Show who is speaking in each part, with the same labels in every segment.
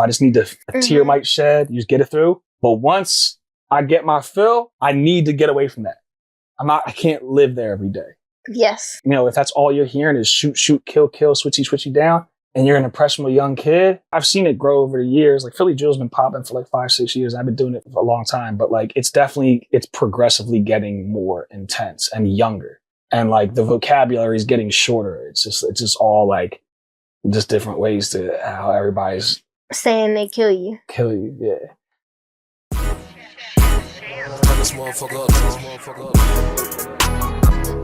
Speaker 1: I just need a tear might shed. You just get it through. But once I get my fill, I need to get away from that. I can't live there every day.
Speaker 2: Yes.
Speaker 1: You know, if that's all you're hearing is shoot, shoot, kill, kill, switchy down, and you're an impressionable young kid, I've seen it grow over the years. Like Philly Drill's been popping for like 5-6 years. I've been doing it for a long time, but like it's progressively getting more intense and younger. And like the vocabulary is getting shorter. It's just all like just different ways to how everybody's
Speaker 2: saying they kill you.
Speaker 1: Kill you, yeah.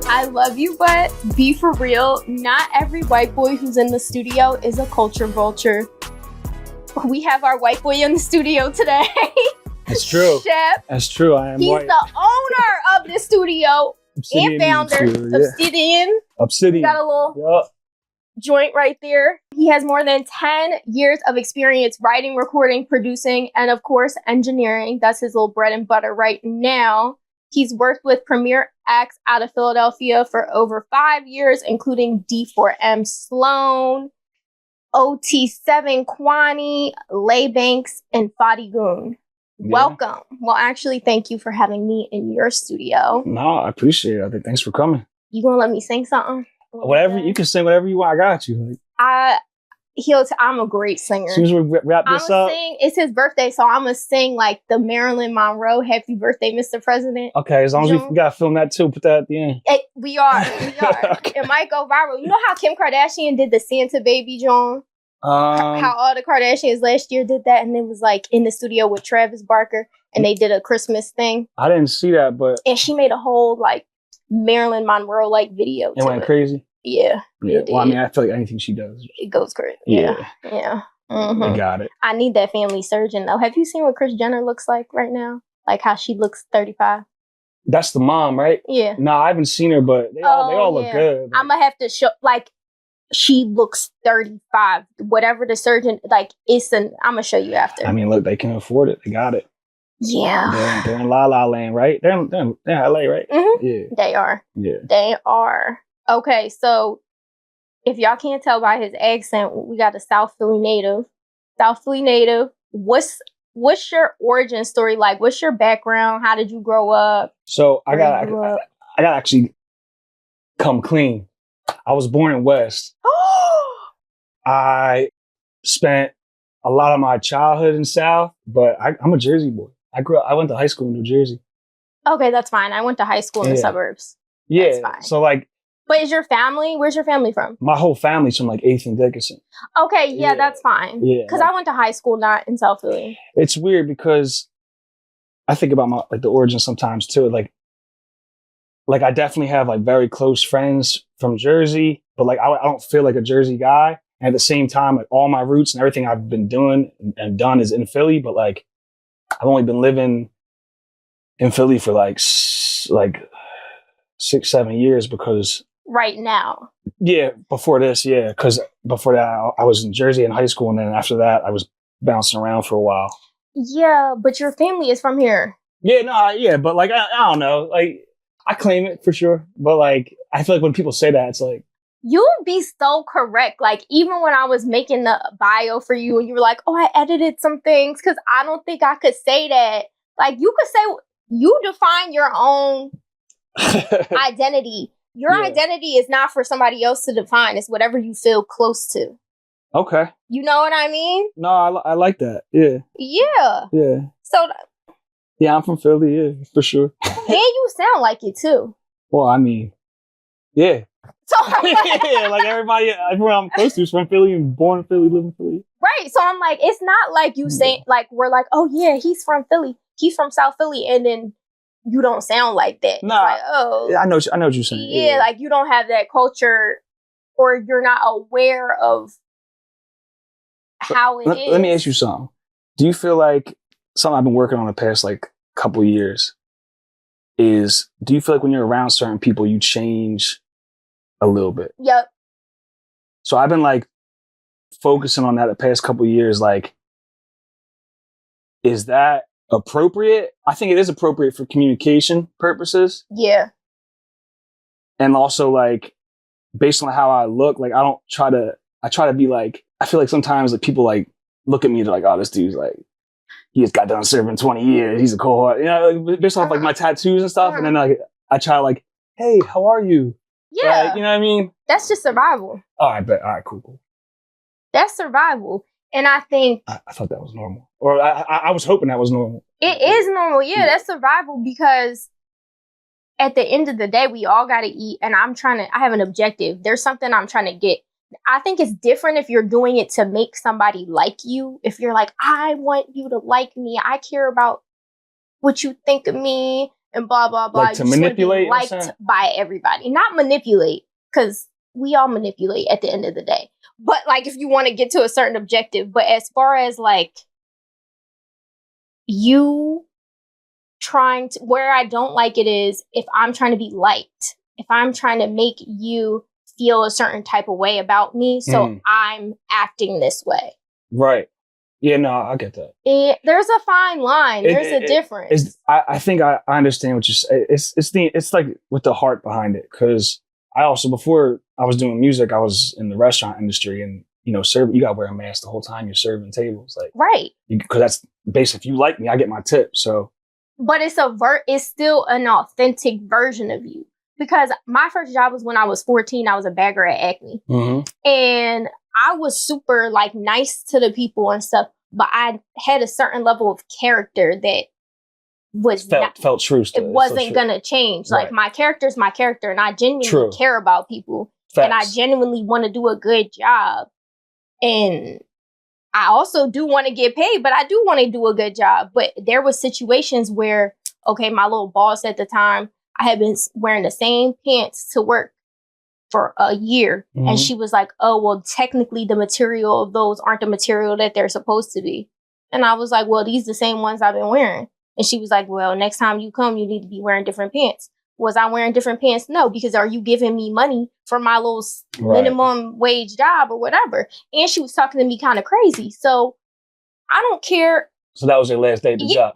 Speaker 2: I love you, but be for real. Not every white boy who's in the studio is a culture vulture. We have our white boy in the studio today.
Speaker 1: That's true.
Speaker 2: Shep.
Speaker 1: That's true. I am
Speaker 2: He's
Speaker 1: white.
Speaker 2: the owner of the studio and founder.
Speaker 1: Obsidian.
Speaker 2: We got a little joint right there. He has more than 10 years of experience writing, recording, producing, and of course, engineering. That's his little bread and butter right now. He's worked with premier acts out of Philadelphia for over 5 years, including D4M Sloan, OT7 Kwani, Lay Banks, and Fadi Goon. Yeah. Welcome. Well, actually, thank you for having me in your studio.
Speaker 1: No, I appreciate it. Thanks for coming.
Speaker 2: You gonna let me sing something?
Speaker 1: Whatever, you can sing whatever you want. I got you.
Speaker 2: I'm a great singer.
Speaker 1: As soon as we wrap this up.
Speaker 2: It's his birthday, so I'm going to sing like the Marilyn Monroe Happy Birthday, Mr. President.
Speaker 1: Okay, as long as we got to film that too. Put that at the end.
Speaker 2: We are. Okay. It might go viral. You know how Kim Kardashian did the Santa Baby, John? How all the Kardashians last year did that, and it was like in the studio with Travis Barker, and they did a Christmas thing.
Speaker 1: I didn't see that, but...
Speaker 2: And she made a whole like Marilyn Monroe like video.
Speaker 1: It went crazy?
Speaker 2: Yeah.
Speaker 1: Well, I mean, I feel like anything she does,
Speaker 2: it goes crazy.
Speaker 1: Yeah.
Speaker 2: Mm-hmm.
Speaker 1: I got it.
Speaker 2: I need that family surgeon though. Have you seen what Kris Jenner looks like right now? Like how she looks 35.
Speaker 1: That's the mom, right?
Speaker 2: Yeah.
Speaker 1: No, I haven't seen her, but they all look good.
Speaker 2: I'm gonna have to show like she looks 35. Whatever the surgeon like, I'm gonna show you after.
Speaker 1: I mean, look, they can afford it. They got it.
Speaker 2: Yeah.
Speaker 1: They're in La La Land, right? They're in LA, right?
Speaker 2: Mm-hmm.
Speaker 1: Yeah.
Speaker 2: They are.
Speaker 1: Yeah.
Speaker 2: They are. Okay, so if y'all can't tell by his accent, we got a South Philly native. South Philly native. What's your origin story like? What's your background? How did you grow up?
Speaker 1: So I got actually come clean. I was born in West. I spent a lot of my childhood in South, but I'm a Jersey boy. I went to high school in New Jersey.
Speaker 2: Okay, that's fine. I went to high school in the suburbs.
Speaker 1: Yeah.
Speaker 2: That's fine.
Speaker 1: So like,
Speaker 2: but where's your family from?
Speaker 1: My whole family's from like 8th and Dickinson.
Speaker 2: Okay, yeah, that's fine.
Speaker 1: Yeah.
Speaker 2: Because I went to high school not in South Philly.
Speaker 1: It's weird because I think about the origin sometimes too. Like I definitely have like very close friends from Jersey, but like I don't feel like a Jersey guy. And at the same time, like all my roots and everything I've been doing and done is in Philly, but like I've only been living in Philly for like 6-7 years because...
Speaker 2: Right now.
Speaker 1: Yeah, before this, yeah. Because before that, I was in Jersey in high school, and then after that, I was bouncing around for a while.
Speaker 2: Yeah, but your family is from here.
Speaker 1: Yeah, but like, I don't know. Like, I claim it for sure. But like, I feel like when people say that, it's like...
Speaker 2: You would be so correct. Like, even when I was making the bio for you, and you were like, oh, I edited some things, because I don't think I could say that. Like, you could say... You define your own identity. Your identity is not for somebody else to define. It's whatever you feel close to.
Speaker 1: Okay.
Speaker 2: You know what I mean?
Speaker 1: No, I like that. Yeah.
Speaker 2: Yeah.
Speaker 1: Yeah.
Speaker 2: So.
Speaker 1: Yeah, I'm from Philly. Yeah, for sure.
Speaker 2: And you sound like it too.
Speaker 1: Well, I mean, yeah.
Speaker 2: So
Speaker 1: yeah, like everyone I'm close to is from Philly and born in Philly, live in Philly.
Speaker 2: Right. So I'm like, it's not like you saying like we're like, oh yeah, he's from Philly. He's from South Philly, and then you don't sound like that.
Speaker 1: Nah,
Speaker 2: like, oh,
Speaker 1: I know what you're saying.
Speaker 2: Yeah, like you don't have that culture, or you're not aware of how it is.
Speaker 1: Let me ask you something. Do you feel like something I've been working on the past like couple of years is? Do you feel like when you're around certain people, you change a little bit?
Speaker 2: Yep.
Speaker 1: So I've been like focusing on that the past couple of years. Like, is that appropriate? I think it is appropriate for communication purposes.
Speaker 2: Yeah.
Speaker 1: And also like based on how I look, like I try to be like, I feel like sometimes like people like look at me like, oh, this dude's like, he just got done serving 20 years. He's a cohort, you know, like, based off like my tattoos and stuff. And then like I try like, hey, how are you?
Speaker 2: Yeah,
Speaker 1: like, you know what I mean?
Speaker 2: That's just survival.
Speaker 1: Oh, I bet. All right, cool.
Speaker 2: That's survival, and I think
Speaker 1: I thought that was normal, or I was hoping that was normal.
Speaker 2: It is normal. Yeah, that's survival because at the end of the day, we all got to eat. And I have an objective. There's something I'm trying to get. I think it's different if you're doing it to make somebody like you. If you're like, I want you to like me. I care about what you think of me and blah, blah, blah.
Speaker 1: Like to manipulate?
Speaker 2: Liked by everybody. Not manipulate, because we all manipulate at the end of the day. But like if you want to get to a certain objective. But as far as like you trying to, where I don't like it is if I'm trying to be liked, if I'm trying to make you feel a certain type of way about me, so I'm acting this way. Right.
Speaker 1: Yeah, no, I get that.
Speaker 2: There's a fine line. There's a difference.
Speaker 1: I think I understand what you're saying. It's like with the heart behind it. Because I also, before I was doing music, I was in the restaurant industry, and you know, you got to wear a mask the whole time you're serving tables, like right. Because that's basically, if you like me, I get my tip. So, but it's still an authentic version of you. Because my first job was when I was 14. I was a bagger at Acme, and I was super like nice to the people and stuff. But I had a certain level of character that was felt true. It wasn't gonna change. Right. Like my character's my character, and I genuinely care about people, and I genuinely want to do a good job. And I also do want to get paid, but I do want to do a good job. But there was situations where, okay, my little boss at the time, I had been wearing the same pants to work for a year. And she was like, oh, well, technically the material of those aren't the material that they're supposed to be. And I was like, well, these are the same ones I've been wearing. And she was like, well, next time you come, you need to be wearing different pants. Was I wearing different pants? No, because are you giving me money for my little minimum wage job or whatever? And she was talking to me kind of crazy. So I don't care. So that was your last day at the job.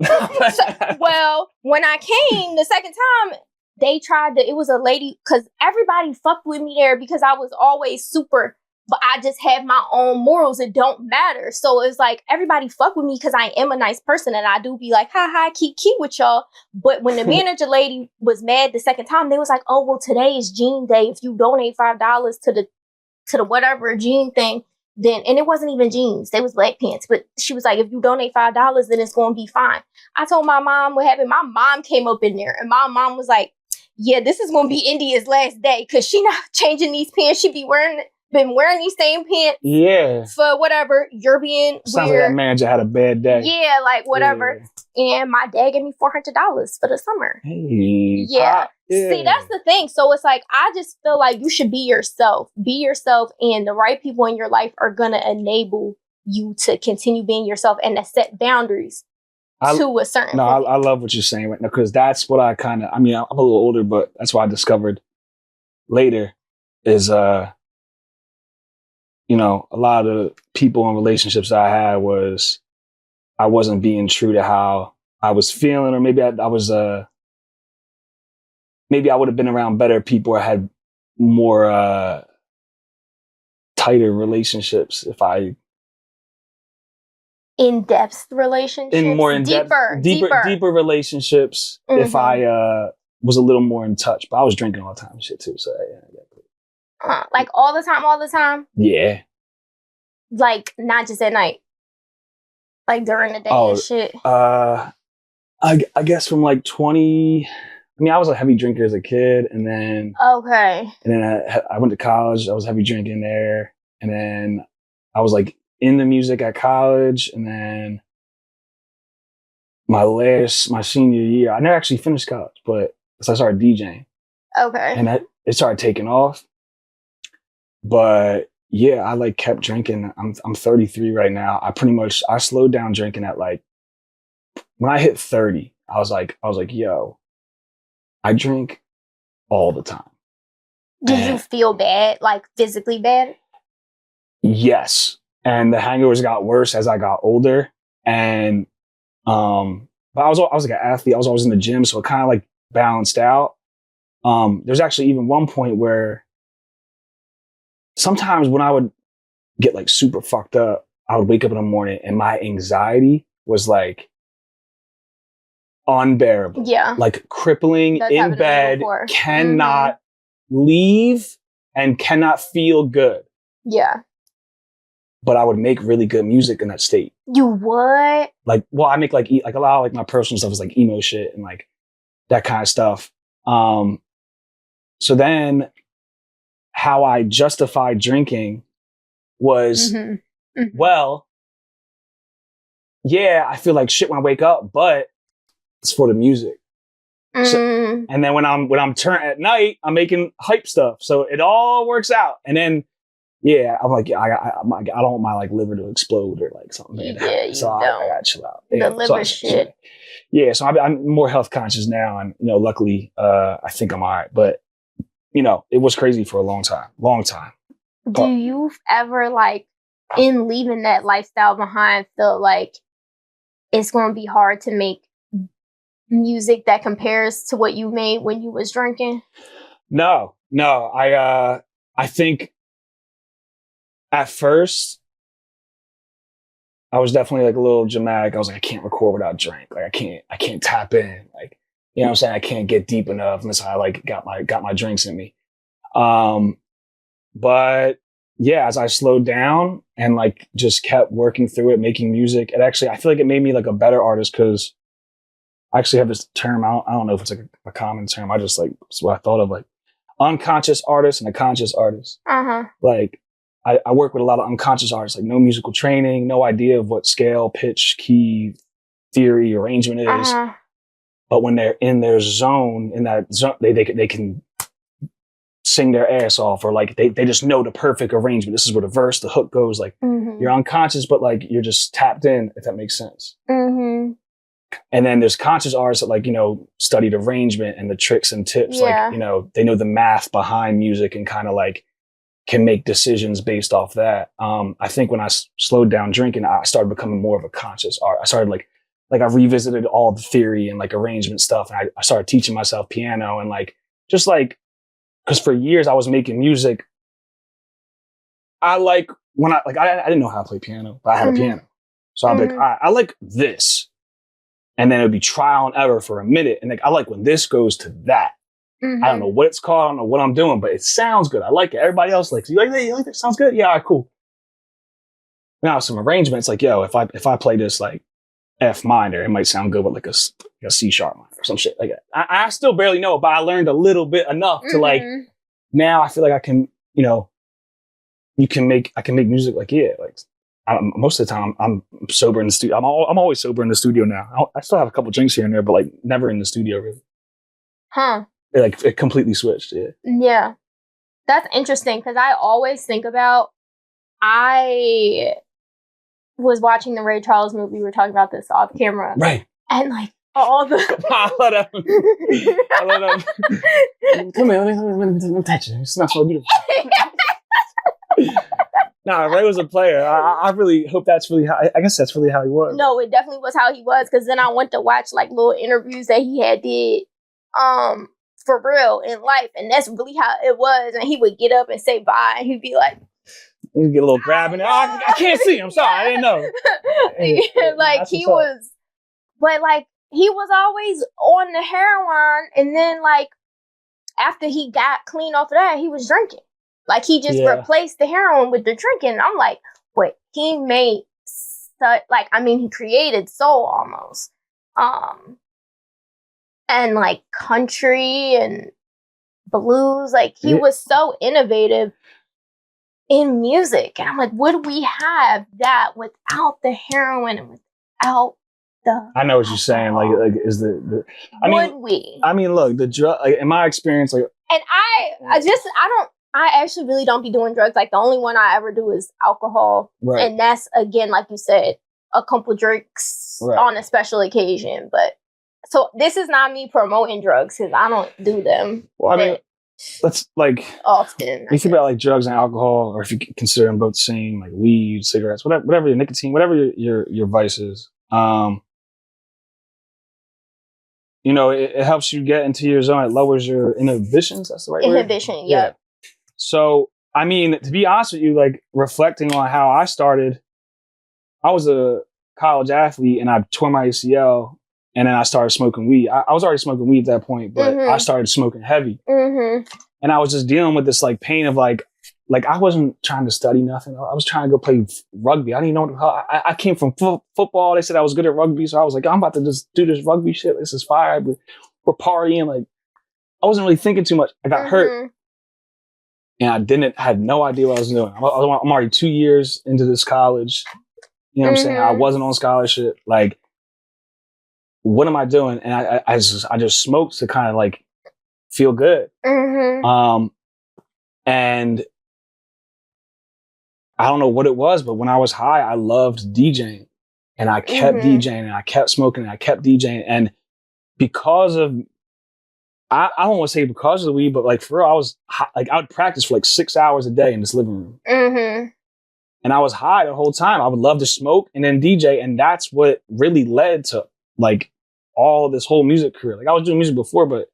Speaker 1: Well, when I came the second time, they tried to, it was a lady, because everybody fucked with me there because I was always super, but I just have my own morals. It don't matter. So it's like everybody fuck with me because I am a nice person, and I do be like, hi, keep with y'all. But when the manager lady was mad the second time, they was like, oh, well, today is jean day. If you donate $5 to the whatever jean thing, then, and it wasn't even jeans, they was black pants. But she was like, if you donate $5, then it's going to be fine. I told my mom what happened. My mom came up in there, and my mom was like, yeah, this is going to be India's last day, because she not changing these pants. She been wearing these same pants for whatever. You're being sounds weird. Like that manager had a bad day. Yeah, like whatever. Yeah. And my dad gave me $400 for the summer. Hey, yeah. See, that's the thing. So it's like, I just feel like you should be yourself. Be yourself, and the right people in your life are going to enable you to continue being yourself and to set boundaries to a certain point. I love what you're saying right now, because that's what I'm a little older, but that's what I discovered later is, a lot of the people and relationships I had I wasn't being true to how I was feeling, or maybe I was, maybe I would have been around better people or had more, tighter relationships if I in-depth relationships, deeper relationships. If I was a little more in touch, but I was drinking all the time and shit too. So like all the time. Yeah. Like not just at night, like during the day and shit. I guess from like 20. I mean, I was a heavy drinker as a kid, and then I went to college. I was heavy drinking there, and then I was like in the music at college, and then my senior year, I never actually finished college, but so I started DJing. Okay. And it started taking off. But yeah, I like kept drinking. I'm 33 right now. I slowed down drinking at like, when I hit 30, I was like, yo, I drink all the time. Did you feel bad, like physically bad? Yes. And the hangovers got worse as I got older. And, but I was like an athlete. I was always in the gym. So it kind of like balanced out. There's actually even one point where sometimes when I would get like super fucked up, I would wake up in the morning and my anxiety was like unbearable.
Speaker 2: Yeah.
Speaker 1: Like crippling
Speaker 2: That's
Speaker 1: in
Speaker 2: happened to me
Speaker 1: bed,
Speaker 2: before.
Speaker 1: cannot leave and cannot feel good.
Speaker 2: Yeah.
Speaker 1: But I would make really good music in that state.
Speaker 2: You would?
Speaker 1: Like, well, I make like a lot of like my personal stuff is like emo shit and like that kind of stuff. So then how I justified drinking was, well, yeah, I feel like shit when I wake up, but it's for the music. So, and then when I'm turned at night, I'm making hype stuff. So it all works out. And then, yeah, I'm like, I don't want my like liver to explode or like something.
Speaker 2: Yeah,
Speaker 1: so I gotta chill out.
Speaker 2: The liver shit.
Speaker 1: Yeah, so I'm more health conscious now, and luckily, I think I'm all right. But it was crazy for a long time.
Speaker 2: Do you ever like in leaving that lifestyle behind feel like it's going to be hard to make music that compares to what you made when you was drinking?
Speaker 1: No. I think at first I was definitely like a little dramatic. I was like, I can't record without drink. Like I can't tap in. Like, you know what I'm saying? I can't get deep enough unless I like got my drinks in me. But yeah, as I slowed down and like just kept working through it, making music, I feel like it made me like a better artist because I actually have this term. I don't know if it's like a common term. I just like, it's what I thought of, like unconscious artist and a conscious artist. Like I work with a lot of unconscious artists, like no musical training, no idea of what scale, pitch, key, theory, arrangement is. But when they're in their zone, they can sing their ass off, or like they just know the perfect arrangement. This is where the verse, the hook goes. Like you're unconscious, but like you're just tapped in, if that makes sense. And then there's conscious artists that like, studied arrangement and the tricks and tips.
Speaker 2: Yeah.
Speaker 1: Like, they know the math behind music and kind of like can make decisions based off that. I think when I slowed down drinking, I started becoming more of a conscious art. I started like I revisited all the theory and like arrangement stuff. And I started teaching myself piano and like, just like, because for years I was making music. I didn't know how to play piano, but I had a piano. So I'd be like, all right, I like this. And then it would be trial and error for a minute. And like, I like when this goes to that. I don't know what it's called. I don't know what I'm doing, but it sounds good. I like it. Everybody else likes it. You like that? You like that? Sounds good? Yeah, all right, cool. Now some arrangements, like, yo, if I play this like F minor, it might sound good with like a C sharp minor or some shit like that. I still barely know it, but I learned a little bit enough to like, now I feel like I can, I can make music like, yeah, like most of the time I'm sober in the studio. I'm always sober in the studio now. I still have a couple drinks here and there, but like never in the studio really. It completely switched. Yeah.
Speaker 2: Yeah. That's interesting because I always think about, I was watching the Ray Charles movie. We were talking about this off camera.
Speaker 1: Right.
Speaker 2: And like all the...
Speaker 1: I love that. Come here, let me touch you. It smells so beautiful. Nah, Ray was a player. I really hope that's really how, I guess that's really how he was.
Speaker 2: No, it definitely was how he was, because then I went to watch like little interviews that he had did for real in life, and that's really how it was. And he would get up and say bye, and he'd be like,
Speaker 1: he'd get a little grabbing. I can't see. I'm sorry, I didn't know.
Speaker 2: Like he was, but like he was always on the heroin, and then like after he got clean off of that, he was drinking. Like he just replaced the heroin with the drinking. I'm like, wait, he made such, like, I mean, he created soul almost. And like country and blues, like he was so innovative in music. And I'm like, would we have that without the heroin and without the...
Speaker 1: I know what you're saying. Like is the
Speaker 2: would we?
Speaker 1: I mean, look, the drug, like, in my experience, like,
Speaker 2: and I actually really don't be doing drugs. Like the only one I ever do is alcohol. Right. And that's, again, like you said, a couple drinks on a special occasion. But so this is not me promoting drugs because I don't do them.
Speaker 1: Well, I mean, that's like
Speaker 2: often.
Speaker 1: You think about like drugs and alcohol, or if you consider them both the same, like weed, cigarettes, whatever your nicotine, whatever your vice is. It helps you get into your zone. It lowers your inhibitions. That's the right word?
Speaker 2: Inhibition, yeah.
Speaker 1: So, I mean, to be honest with you, like reflecting on how I started, I was a college athlete and I tore my ACL and then I started smoking weed. I was already smoking weed at that point, but I started smoking heavy. And I was just dealing with this like pain of like I wasn't trying to study nothing. I was trying to go play rugby. I didn't even know what I came from football. They said I was good at rugby. So I was like, I'm about to just do this rugby shit. This is fire. We're partying. Like, I wasn't really thinking too much. I got hurt. And I had no idea what I was doing. I'm already 2 years into this college. You know what I'm saying? I wasn't on scholarship. Like, what am I doing? And I just smoked to kind of like feel good. And I don't know what it was, but when I was high, I loved DJing. And I kept DJing and I kept smoking and I kept DJing. And because of, I don't want to say because of the weed, but like for real, I was high, like I would practice for like 6 hours a day in this living room. And I was high the whole time. I would love to smoke and then DJ. And that's what really led to like all this whole music career. Like I was doing music before, but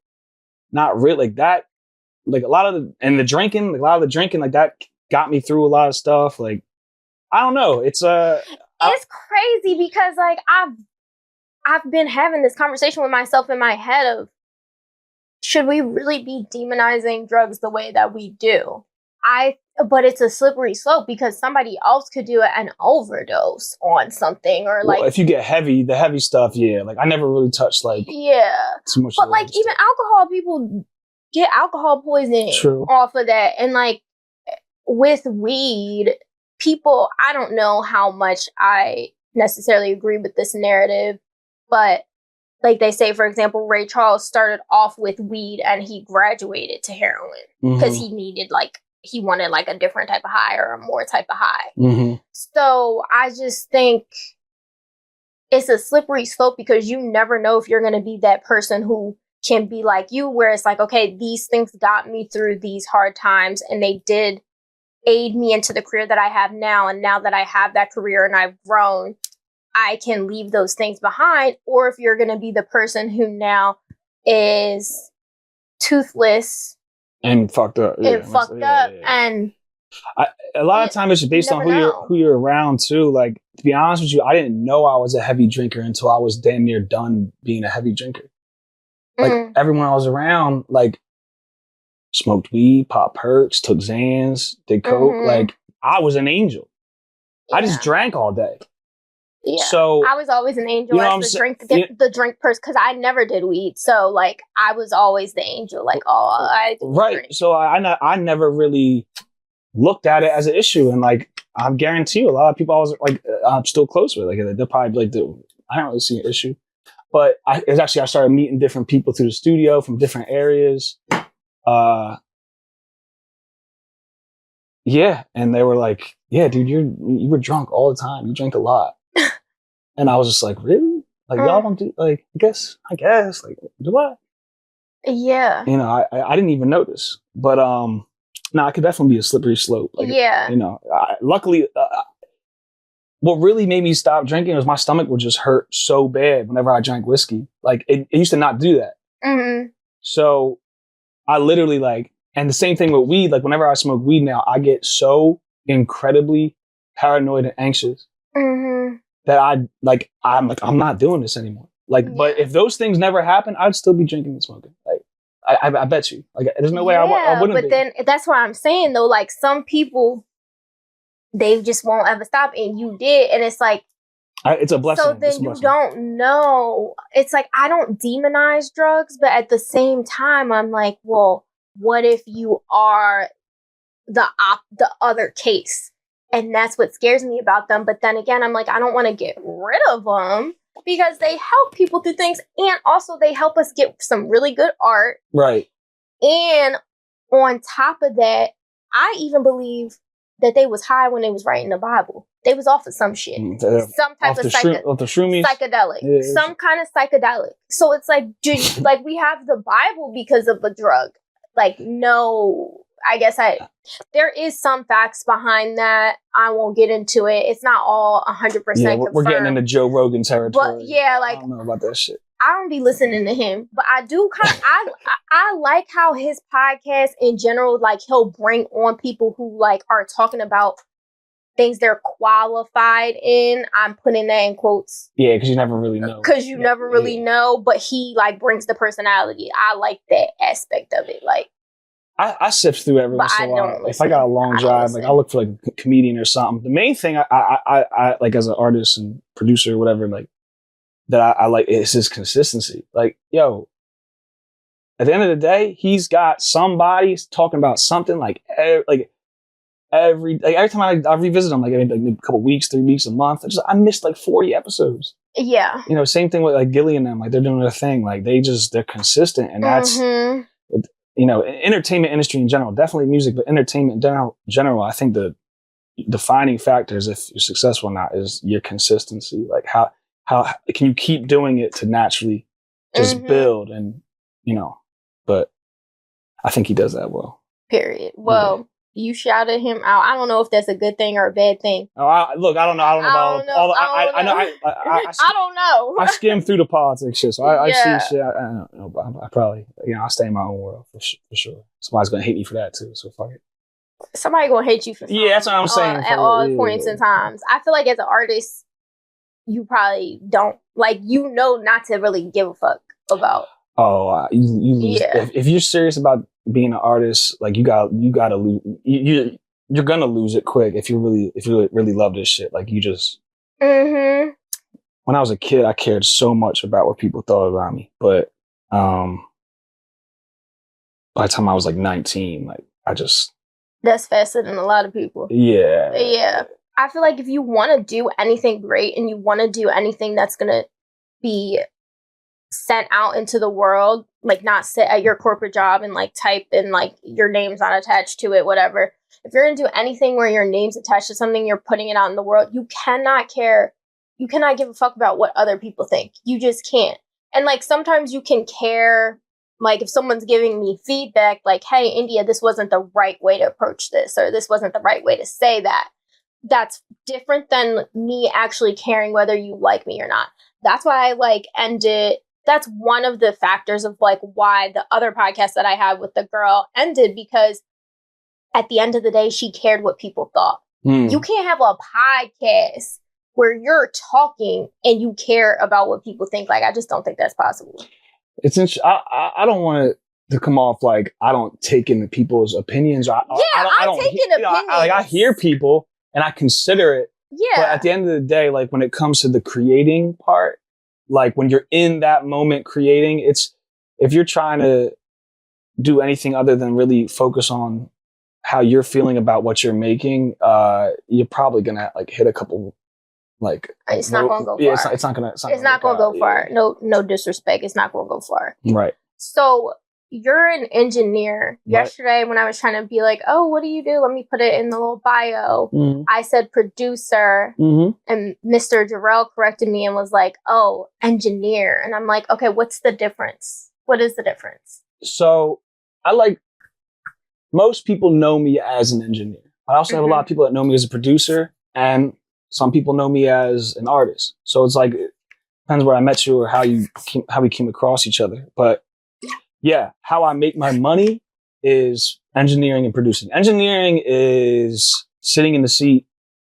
Speaker 1: not really like that. Like a lot of the drinking, like that got me through a lot of stuff. Like, I don't know. It's
Speaker 2: crazy because like I've been having this conversation with myself in my head of, should we really be demonizing drugs the way that we do? But it's a slippery slope because somebody else could do an overdose on something or like.
Speaker 1: Well, if you get the heavy stuff, yeah. Like I never really touched like too much.
Speaker 2: But like even alcohol, people get alcohol poisoning off of that, and like with weed, people. I don't know how much I necessarily agree with this narrative, but like they say, for example, Ray Charles started off with weed and he graduated to heroin because he wanted like a different type of high or a more type of high. So I just think it's a slippery slope because you never know if you're going to be that person who can be like you, where it's like, okay, these things got me through these hard times and they did aid me into the career that I have now. And now that I have that career and I've grown, I can leave those things behind. Or if you're going to be the person who now is toothless
Speaker 1: and fucked up,
Speaker 2: and
Speaker 1: a lot of time it's based on who you're around too. Like, to be honest with you, I didn't know I was a heavy drinker until I was damn near done being a heavy drinker. Like everyone I was around, like smoked weed, popped perks, took Xans, did coke. Like I was an angel. I just drank all day.
Speaker 2: Yeah,
Speaker 1: so
Speaker 2: I was always an angel as the drink person because I never did weed. So like I was always the angel. Like I do drink.
Speaker 1: So I never really looked at it as an issue, and like I guarantee you, a lot of people I was like I'm still close with. Like they'll probably be like, I don't really see an issue. But I started meeting different people through the studio from different areas. And they were like, "Yeah, dude, you were drunk all the time. You drank a lot." And I was just like, really? Like, y'all don't do, like, I guess, like, do I?
Speaker 2: Yeah.
Speaker 1: You know, I didn't even notice. But, no, it could definitely be a slippery slope. Like, you know, luckily, what really made me stop drinking was my stomach would just hurt so bad whenever I drank whiskey. Like, it used to not do that. So, I literally, like, and the same thing with weed, like, whenever I smoke weed now, I get so incredibly paranoid and anxious. That I'm not doing this anymore. Like, but if those things never happen, I'd still be drinking and smoking. Like, I bet you. Like, there's no way I wouldn't.
Speaker 2: But then that's what I'm saying though. Like, some people, they just won't ever stop, and you did, and it's like,
Speaker 1: it's a blessing.
Speaker 2: So then you don't know. It's like I don't demonize drugs, but at the same time, I'm like, well, what if you are the other case? And that's what scares me about them. But then again, I'm like, I don't want to get rid of them because they help people through things. And also they help us get some really good art.
Speaker 1: Right.
Speaker 2: And on top of that, I even believe that they was high when they was writing the Bible. They was off of some shit. Some type of psychedelic. Yeah. Some kind of psychedelic. So it's like, like we have the Bible because of a drug. Like, no... I guess there is some facts behind that. I won't get into it. It's not all 100% confirmed.
Speaker 1: We're getting into Joe Rogan territory.
Speaker 2: But yeah, like,
Speaker 1: I don't know about that shit.
Speaker 2: I don't be listening to him, but I do I like how his podcast in general, like he'll bring on people who like are talking about things they're qualified in. I'm putting that in quotes.
Speaker 1: Yeah, because you never really know.
Speaker 2: Because you never really know, but he like brings the personality. I like that aspect of it. Like,
Speaker 1: I sift through every once in a while. If I got a long drive, like I look for like a comedian or something. The main thing I like as an artist and producer or whatever, like that I like is his consistency. Like, yo, at the end of the day, he's got somebody talking about something like every time I revisit him, like a couple weeks, 3 weeks, a month. I missed like 40 episodes.
Speaker 2: Yeah.
Speaker 1: You know, same thing with like Gilly and them. Like they're doing their thing. Like they're consistent, and that's. You know, entertainment industry in general, definitely music, but entertainment in general, I think the defining factors if you're successful or not is your consistency. Like how can you keep doing it to naturally just build and, you know, but I think he does that well.
Speaker 2: Period. Well, you shouted him out. I don't know if that's a good thing or a bad thing.
Speaker 1: Oh, I don't know about all the, I
Speaker 2: don't know.
Speaker 1: I skim through the politics shit, so I see shit. I don't know, but I probably, you know, I'll stay in my own world for sure. Somebody's gonna hate me for that too, so fuck it.
Speaker 2: Somebody gonna hate you for something.
Speaker 1: Yeah, that's what I'm saying.
Speaker 2: At all points and times. I feel like as an artist, you probably don't, like, you know, not to really give a fuck about.
Speaker 1: Oh, you lose. Yeah. If you're serious about being an artist, like you gotta lose. You're gonna lose it quick if you really love this shit. Like you just. When I was a kid, I cared so much about what people thought about me, but by the time I was like 19, like I just.
Speaker 2: That's faster than a lot of people.
Speaker 1: Yeah.
Speaker 2: Yeah. I feel like if you want to do anything great and you want to do anything that's gonna be sent out into the world, like not sit at your corporate job and like type and like your name's not attached to it, whatever. If you're gonna do anything where your name's attached to something, you're putting it out in the world, you cannot care. You cannot give a fuck about what other people think. You just can't. And like sometimes you can care, like if someone's giving me feedback, like, hey, India, this wasn't the right way to approach this, or this wasn't the right way to say that. That's different than me actually caring whether you like me or not. That's why I like ended. That's one of the factors of like why the other podcast that I had with the girl ended, because at the end of the day, she cared what people thought. You can't have a podcast where you're talking and you care about what people think. Like, I just don't think that's possible.
Speaker 1: It's interesting. I don't want it to come off like I don't take in people's opinions. I don't take in opinions. I hear people and I consider it. Yeah. But at the end of the day, like when it comes to the creating part, like when you're in that moment creating, if you're trying to do anything other than really focus on how you're feeling about what you're making, you're probably gonna like hit a couple. Like
Speaker 2: it's not gonna go far.
Speaker 1: Yeah, it's not gonna
Speaker 2: go far. No disrespect. It's not gonna go far.
Speaker 1: Right.
Speaker 2: So you're an engineer. Right. Yesterday when I was trying to be like, oh, what do you do? Let me put it in the little bio. I said producer, and Mr. Jarrell corrected me and was like, oh, engineer. And I'm like, okay, what's the difference? What is the difference?
Speaker 1: So most people know me as an engineer. I also have a lot of people that know me as a producer, and some people know me as an artist. So it's like, it depends where I met you or how we came across each other. But yeah, how I make my money is engineering and producing. Engineering is sitting in the seat,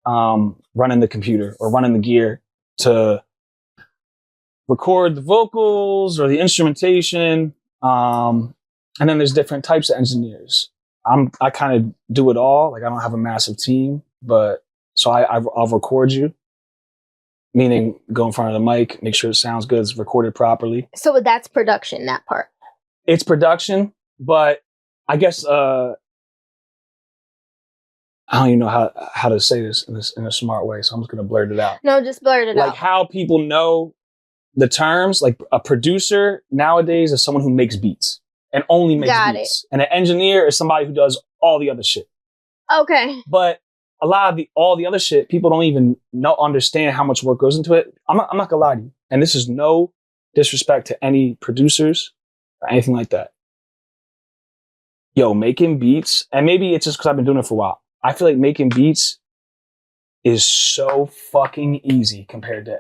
Speaker 1: running the computer or running the gear to record the vocals or the instrumentation. And then there's different types of engineers. I kind of do it all. Like I don't have a massive team, but so I'll record you, meaning go in front of the mic, make sure it sounds good, it's recorded properly. So
Speaker 2: that's production, that part.
Speaker 1: It's production, but I guess I don't even know how to say this in a smart way, so I'm just gonna blurt it out.
Speaker 2: No, just blurt it out.
Speaker 1: Like how people know the terms. Like a producer nowadays is someone who makes beats and only makes beats, and an engineer is somebody who does all the other shit.
Speaker 2: Okay,
Speaker 1: but a lot of all the other shit, people don't even understand how much work goes into it. I'm not gonna lie to you. And this is no disrespect to any producers or anything like that. Yo, making beats, and maybe it's just because I've been doing it for a while. I feel like making beats is so fucking easy compared to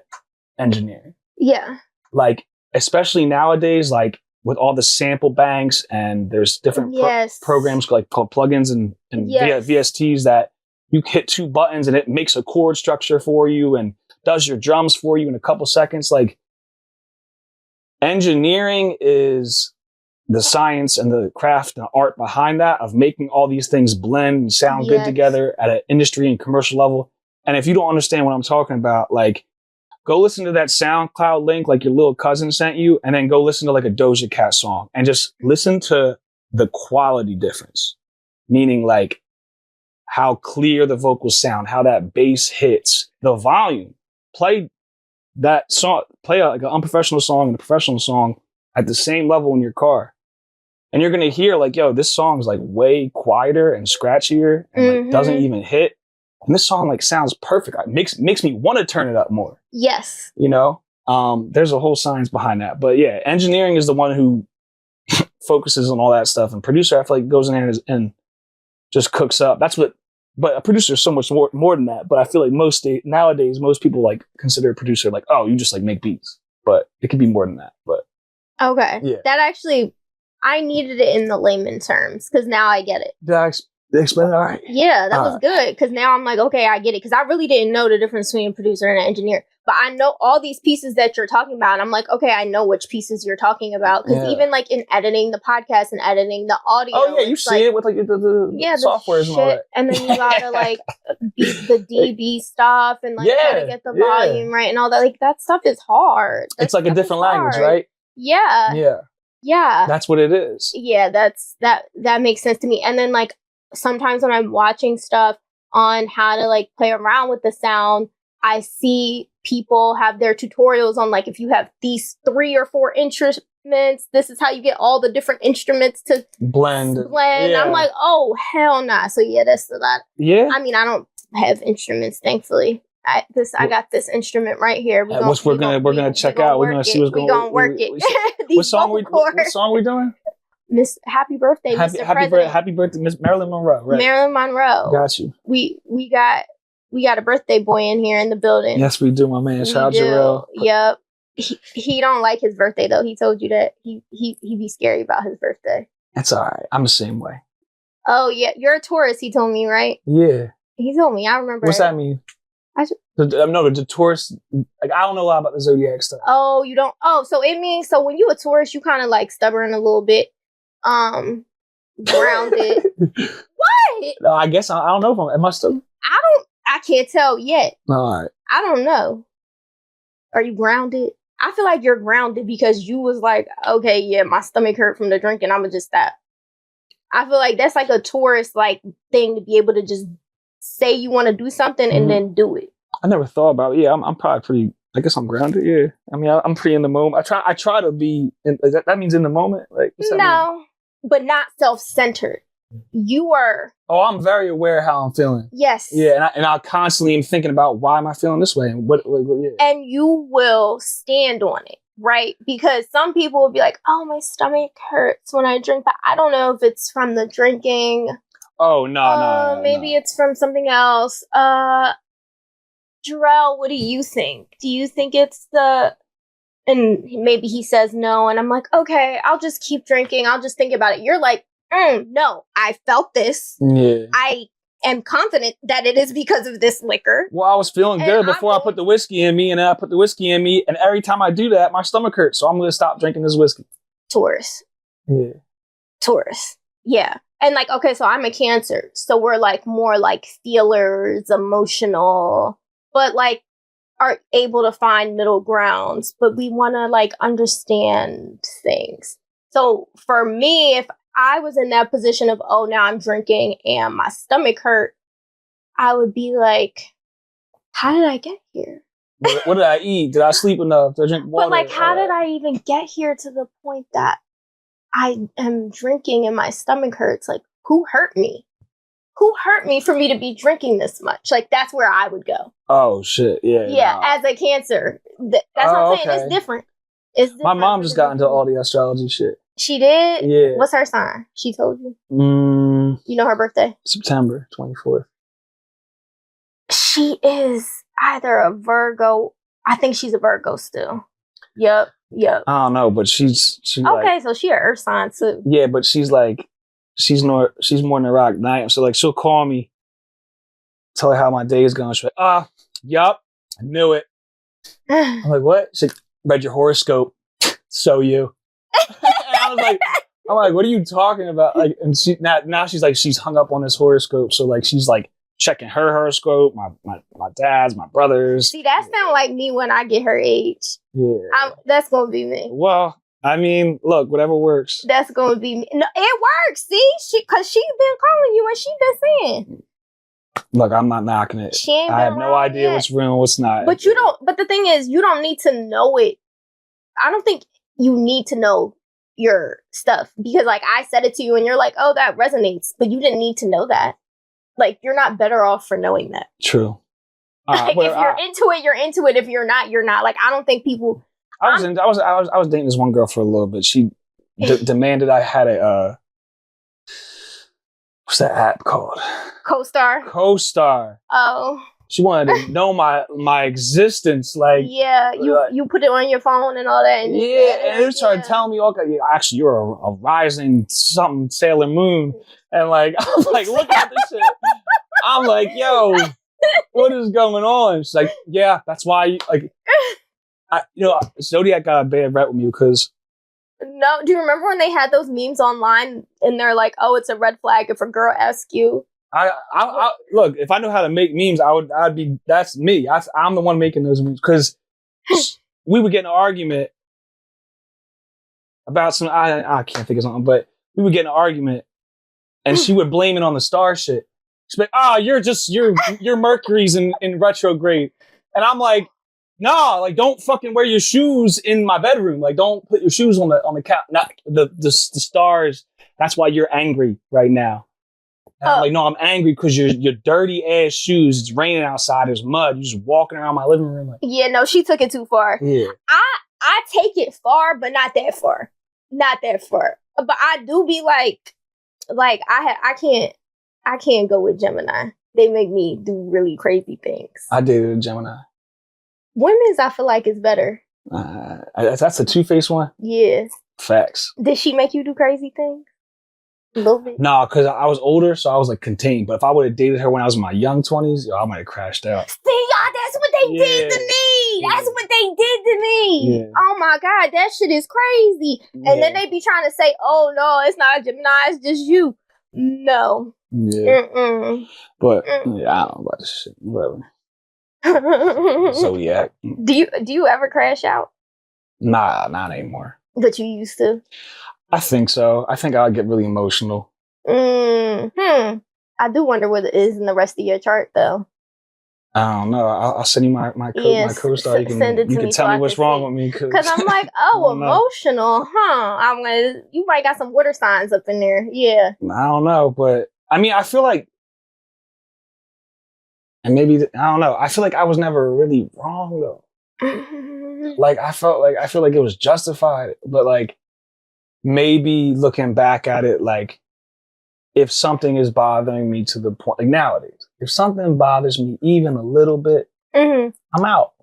Speaker 1: engineering.
Speaker 2: Yeah.
Speaker 1: Like, especially nowadays, like with all the sample banks and there's different programs called plugins and VSTs that you hit 2 buttons and it makes a chord structure for you and does your drums for you in a couple seconds. Like, engineering is the science and the craft and the art behind that, of making all these things blend and sound good together at an industry and commercial level. And if you don't understand what I'm talking about, like, go listen to that SoundCloud link like your little cousin sent you, and then go listen to like a Doja Cat song and just listen to the quality difference. Meaning, like, how clear the vocals sound, how that bass hits, the volume. Play that song, play like an unprofessional song and a professional song at the same level in your car. And you're going to hear like, yo, this song is like way quieter and scratchier and like doesn't even hit. And this song like sounds perfect. It makes me want to turn it up more.
Speaker 2: Yes.
Speaker 1: You know, there's a whole science behind that. But yeah, engineering is the one who focuses on all that stuff. And producer, I feel like, goes in there and just cooks up. That's what, but a producer is so much more than that. But I feel like nowadays, most people like consider a producer like, oh, you just like make beats. But it could be more than that. But
Speaker 2: okay.
Speaker 1: Yeah.
Speaker 2: That actually, I needed it in the layman terms because now I get it.
Speaker 1: Did I explain it all right?
Speaker 2: Yeah, that was good because now I'm like, okay, I get it. Because I really didn't know the difference between a producer and an engineer. But I know all these pieces that you're talking about. And I'm like, okay, I know which pieces you're talking about. Because even like in editing the podcast and editing the audio.
Speaker 1: Oh, yeah, you see it with like the softwares and all that.
Speaker 2: And then you gotta like beat the DB stuff and like try to get the volume right and all that. Like that stuff is hard.
Speaker 1: It's like a different language, right?
Speaker 2: Yeah.
Speaker 1: Yeah.
Speaker 2: Yeah.
Speaker 1: That's what it is.
Speaker 2: Yeah, that makes sense to me. And then like sometimes when I'm watching stuff on how to like play around with the sound, I see people have their tutorials on like, if you have these 3 or 4 instruments, this is how you get all the different instruments to blend. Yeah. I'm like, oh, hell nah. So yeah, that's that.
Speaker 1: Yeah.
Speaker 2: I mean, I don't have instruments, thankfully. I got this instrument right here.
Speaker 1: We're gonna check out. We're gonna see what's going on.
Speaker 2: We're gonna work it.
Speaker 1: What song we doing?
Speaker 2: Miss Happy Birthday, Mr. President.
Speaker 1: Happy birthday, Miss Marilyn Monroe. Right.
Speaker 2: Marilyn Monroe.
Speaker 1: Got you.
Speaker 2: We got a birthday boy in here in the building.
Speaker 1: Yes, we do, my man. Shout out Jarrell.
Speaker 2: Yep. He don't like his birthday though. He told you that he be scary about his birthday.
Speaker 1: That's all right. I'm the same way.
Speaker 2: Oh yeah, you're a Taurus. He told me, right?
Speaker 1: Yeah.
Speaker 2: He told me. I remember.
Speaker 1: What's that mean? The Taurus. Like, I don't know a lot about the zodiac stuff.
Speaker 2: Oh, you don't. Oh, so it means when you a Taurus, you kind of like stubborn a little bit. Grounded. What?
Speaker 1: No, I guess I don't know if am I still.
Speaker 2: I can't tell yet.
Speaker 1: All right.
Speaker 2: I don't know. Are you grounded? I feel like you're grounded because you was like, okay, yeah, my stomach hurt from the drinking. I'ma just stop. I feel like that's like a Taurus like thing to be able to just say you want to do something and then do it.
Speaker 1: I never thought about it. Yeah, I'm probably pretty. I guess I'm grounded. Yeah, I mean, I'm pretty in the moment. I try to be. That means in the moment. Like
Speaker 2: no, but not self-centered. You are.
Speaker 1: Oh, I'm very aware how I'm feeling.
Speaker 2: Yes.
Speaker 1: Yeah, and I constantly am thinking about why am I feeling this way and what. Yeah.
Speaker 2: And you will stand on it, right? Because some people will be like, "Oh, my stomach hurts when I drink," but I don't know if it's from the drinking.
Speaker 1: Oh no.
Speaker 2: Maybe it's from something else. Jarrell, what do you think? Do you think it's the... And maybe he says no, and I'm like, okay, I'll just keep drinking. I'll just think about it. You're like, no, I felt this.
Speaker 1: Yeah.
Speaker 2: I am confident that it is because of this liquor.
Speaker 1: Well, I was feeling good before I put the whiskey in me, and then I put the whiskey in me, and every time I do that, my stomach hurts. So I'm going to stop drinking this whiskey.
Speaker 2: Taurus.
Speaker 1: Yeah.
Speaker 2: Taurus. Yeah. And like, okay, so I'm a Cancer. So we're like more like feelers, emotional, but like are able to find middle grounds, but we want to like understand things. So for me, if I was in that position of, oh, now I'm drinking and my stomach hurt, I would be like, how did I get here?
Speaker 1: What did I eat? Did I sleep enough? Did I drink water?
Speaker 2: But like, how did I even get here to the point that I am drinking and my stomach hurts? Like, who hurt me? Who hurt me for me to be drinking this much? Like, that's where I would go.
Speaker 1: Oh, shit. Yeah.
Speaker 2: Yeah, as a Cancer. That's what I'm saying. Okay. It's different.
Speaker 1: My mom just got into all the astrology shit.
Speaker 2: She did?
Speaker 1: Yeah.
Speaker 2: What's her sign? She told you? You know her birthday?
Speaker 1: September 24th.
Speaker 2: She is either a Virgo. I think she's a Virgo still. Yep. I
Speaker 1: don't know, but she's
Speaker 2: okay, like, so she an earth sign too.
Speaker 1: Yeah, but she's like, she's more neurotic than I am. So like, she'll call me tell her how my day is going. She's like, yup, I knew it. I'm like, what? She's like, read your horoscope. So you. And I'm like, what are you talking about? Like, and she now she's like, she's hung up on this horoscope. So like, she's like checking her horoscope, my dad's, my brother's.
Speaker 2: See, that sound like me when I get her age.
Speaker 1: Yeah.
Speaker 2: That's gonna be me.
Speaker 1: Well, I mean, look, whatever works.
Speaker 2: That's gonna be me. No, it works. See, cause she's been calling you and she been saying.
Speaker 1: Look, I'm not knocking it.
Speaker 2: She ain't
Speaker 1: I have no idea what's real and what's not.
Speaker 2: But you don't. But the thing is, you don't need to know it. I don't think you need to know your stuff because, like, I said it to you and you're like, "Oh, that resonates," but you didn't need to know that. Like, you're not better off for knowing that.
Speaker 1: True.
Speaker 2: Like, if you're into it, you're into it. If you're not, you're not. Like, I don't think people.
Speaker 1: I was dating this one girl for a little bit. She demanded I had a what's that app called?
Speaker 2: Co-star.
Speaker 1: Co-star.
Speaker 2: Oh.
Speaker 1: She wanted to know my existence. Like,
Speaker 2: yeah, you put it on your phone and all that. And
Speaker 1: and they started telling me, okay, actually, you're a rising something Sailor Moon, and like, I'm like, look at this shit. I'm like, yo, what is going on? She's like, yeah, that's why. Zodiac got a bad rep with me because.
Speaker 2: No, do you remember when they had those memes online and they're like, "Oh, it's a red flag if a girl asks you."
Speaker 1: I look, if I knew how to make memes, I'd be. That's me. I'm the one making those memes because we would get in an argument about some. I can't think of something, but we would get in an argument, and she would blame it on the star shit. She'd be like, your Mercury's in retrograde, and I'm like. No, like don't fucking wear your shoes in my bedroom. Like don't put your shoes on the couch. Not the stars. That's why you're angry right now. And I'm like, no, I'm angry because your dirty ass shoes. It's raining outside. There's mud. You're just walking around my living room. Like,
Speaker 2: yeah, no, she took it too far.
Speaker 1: Yeah,
Speaker 2: I take it far, but not that far. Not that far. But I do be like I can't go with Gemini. They make me do really crazy things.
Speaker 1: I dated a Gemini.
Speaker 2: Women's, I feel like, is better.
Speaker 1: That's the two-faced one?
Speaker 2: Yeah.
Speaker 1: Facts.
Speaker 2: Did she make you do crazy things? A little bit?
Speaker 1: No, because I was older, so I was like contained. But if I would have dated her when I was in my young 20s, I might have crashed out.
Speaker 2: See, y'all, that's what they did to me. That's what they did to me. Yeah. Oh my God, that shit is crazy. And then they be trying to say, oh no, it's not a Gemini, it's just you. No.
Speaker 1: Yeah. But yeah, I don't know about this shit. Whatever. Zodiac.
Speaker 2: Do you ever crash out?
Speaker 1: Nah, not anymore.
Speaker 2: But you used to?
Speaker 1: I think so. I think I'll get really emotional.
Speaker 2: I do wonder what it is in the rest of your chart, though.
Speaker 1: I don't know. I'll send you my co-star. You can tell me what's wrong with me.
Speaker 2: Because I'm like, oh, emotional, huh? I'm like, you might got some water signs up in there. Yeah.
Speaker 1: I don't know, but I mean, I feel like, and maybe I don't know. I feel like I was never really wrong though. Like I feel like it was justified, but like maybe looking back at it, like if something is bothering me to the point, like nowadays, if something bothers me even a little bit, I'm out.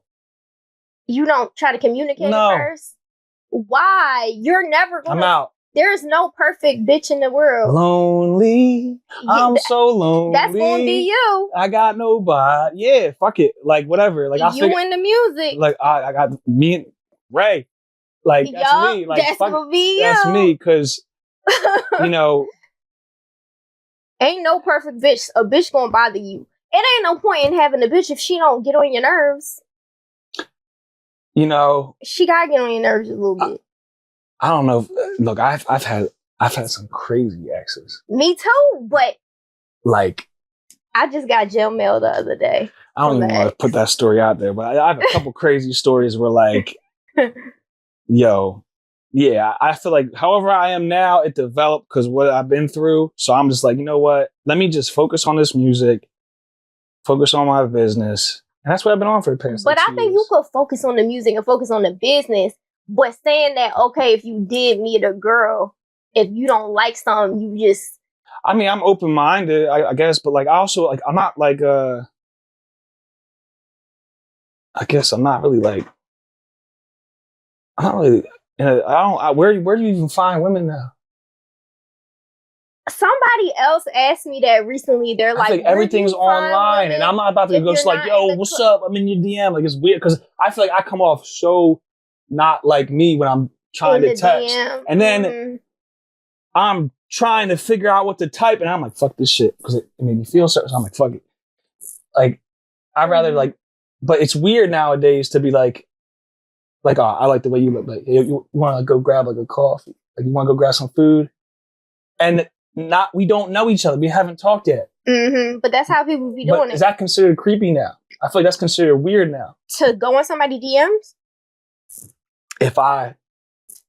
Speaker 1: You don't try to communicate first? Why? You're never gonna. I'm out. There's no perfect bitch in the world. Lonely. I'm so lonely. That's gonna be you. I got nobody. Yeah, fuck it. Like whatever. Like I in the music. Like I got me and Ray. Like that's me. Like that's gonna be you. That's me because you know. Ain't no perfect bitch. A bitch gonna bother you. It ain't no point in having a bitch if she don't get on your nerves. You know. She gotta get on your nerves a little bit. I don't know. Look, I've had some crazy exes. Me too, but like I just got jail mail the other day. I don't even want to put that story out there, but I have a couple crazy stories where like, yo, yeah, I feel like however I am now, it developed because what I've been through. So I'm just like, you know what? Let me just focus on this music, focus on my business, and that's what I've been on for the past. But I think you could focus on the music and focus on the business. But saying that, okay, if you did meet a girl, if you don't like something, you just... I mean, I'm open-minded, I guess, but like, I also, like, I'm not like, I guess I'm not really like, I'm not really, where do you even find women now? Somebody
Speaker 2: somebody else asked me that recently. They're like,
Speaker 1: I think everything's online, and I'm not about to go just like, yo, what's up? I'm in your DM. Like, it's weird because I feel like I come off so not like me when I'm trying to text. DM. And then I'm trying to figure out what to type, and I'm like, fuck this shit, because it made me feel certain. So I'm like, fuck it. Like, I'd rather like, but it's weird nowadays to be like, oh, I like the way you look. Like, you want to go grab like a coffee? Like, you want to go grab some food? And we don't know each other. We haven't talked yet.
Speaker 2: But that's how people be doing it.
Speaker 1: Is that considered creepy now? I feel like that's considered weird now.
Speaker 2: To go on somebody's DMs?
Speaker 1: If I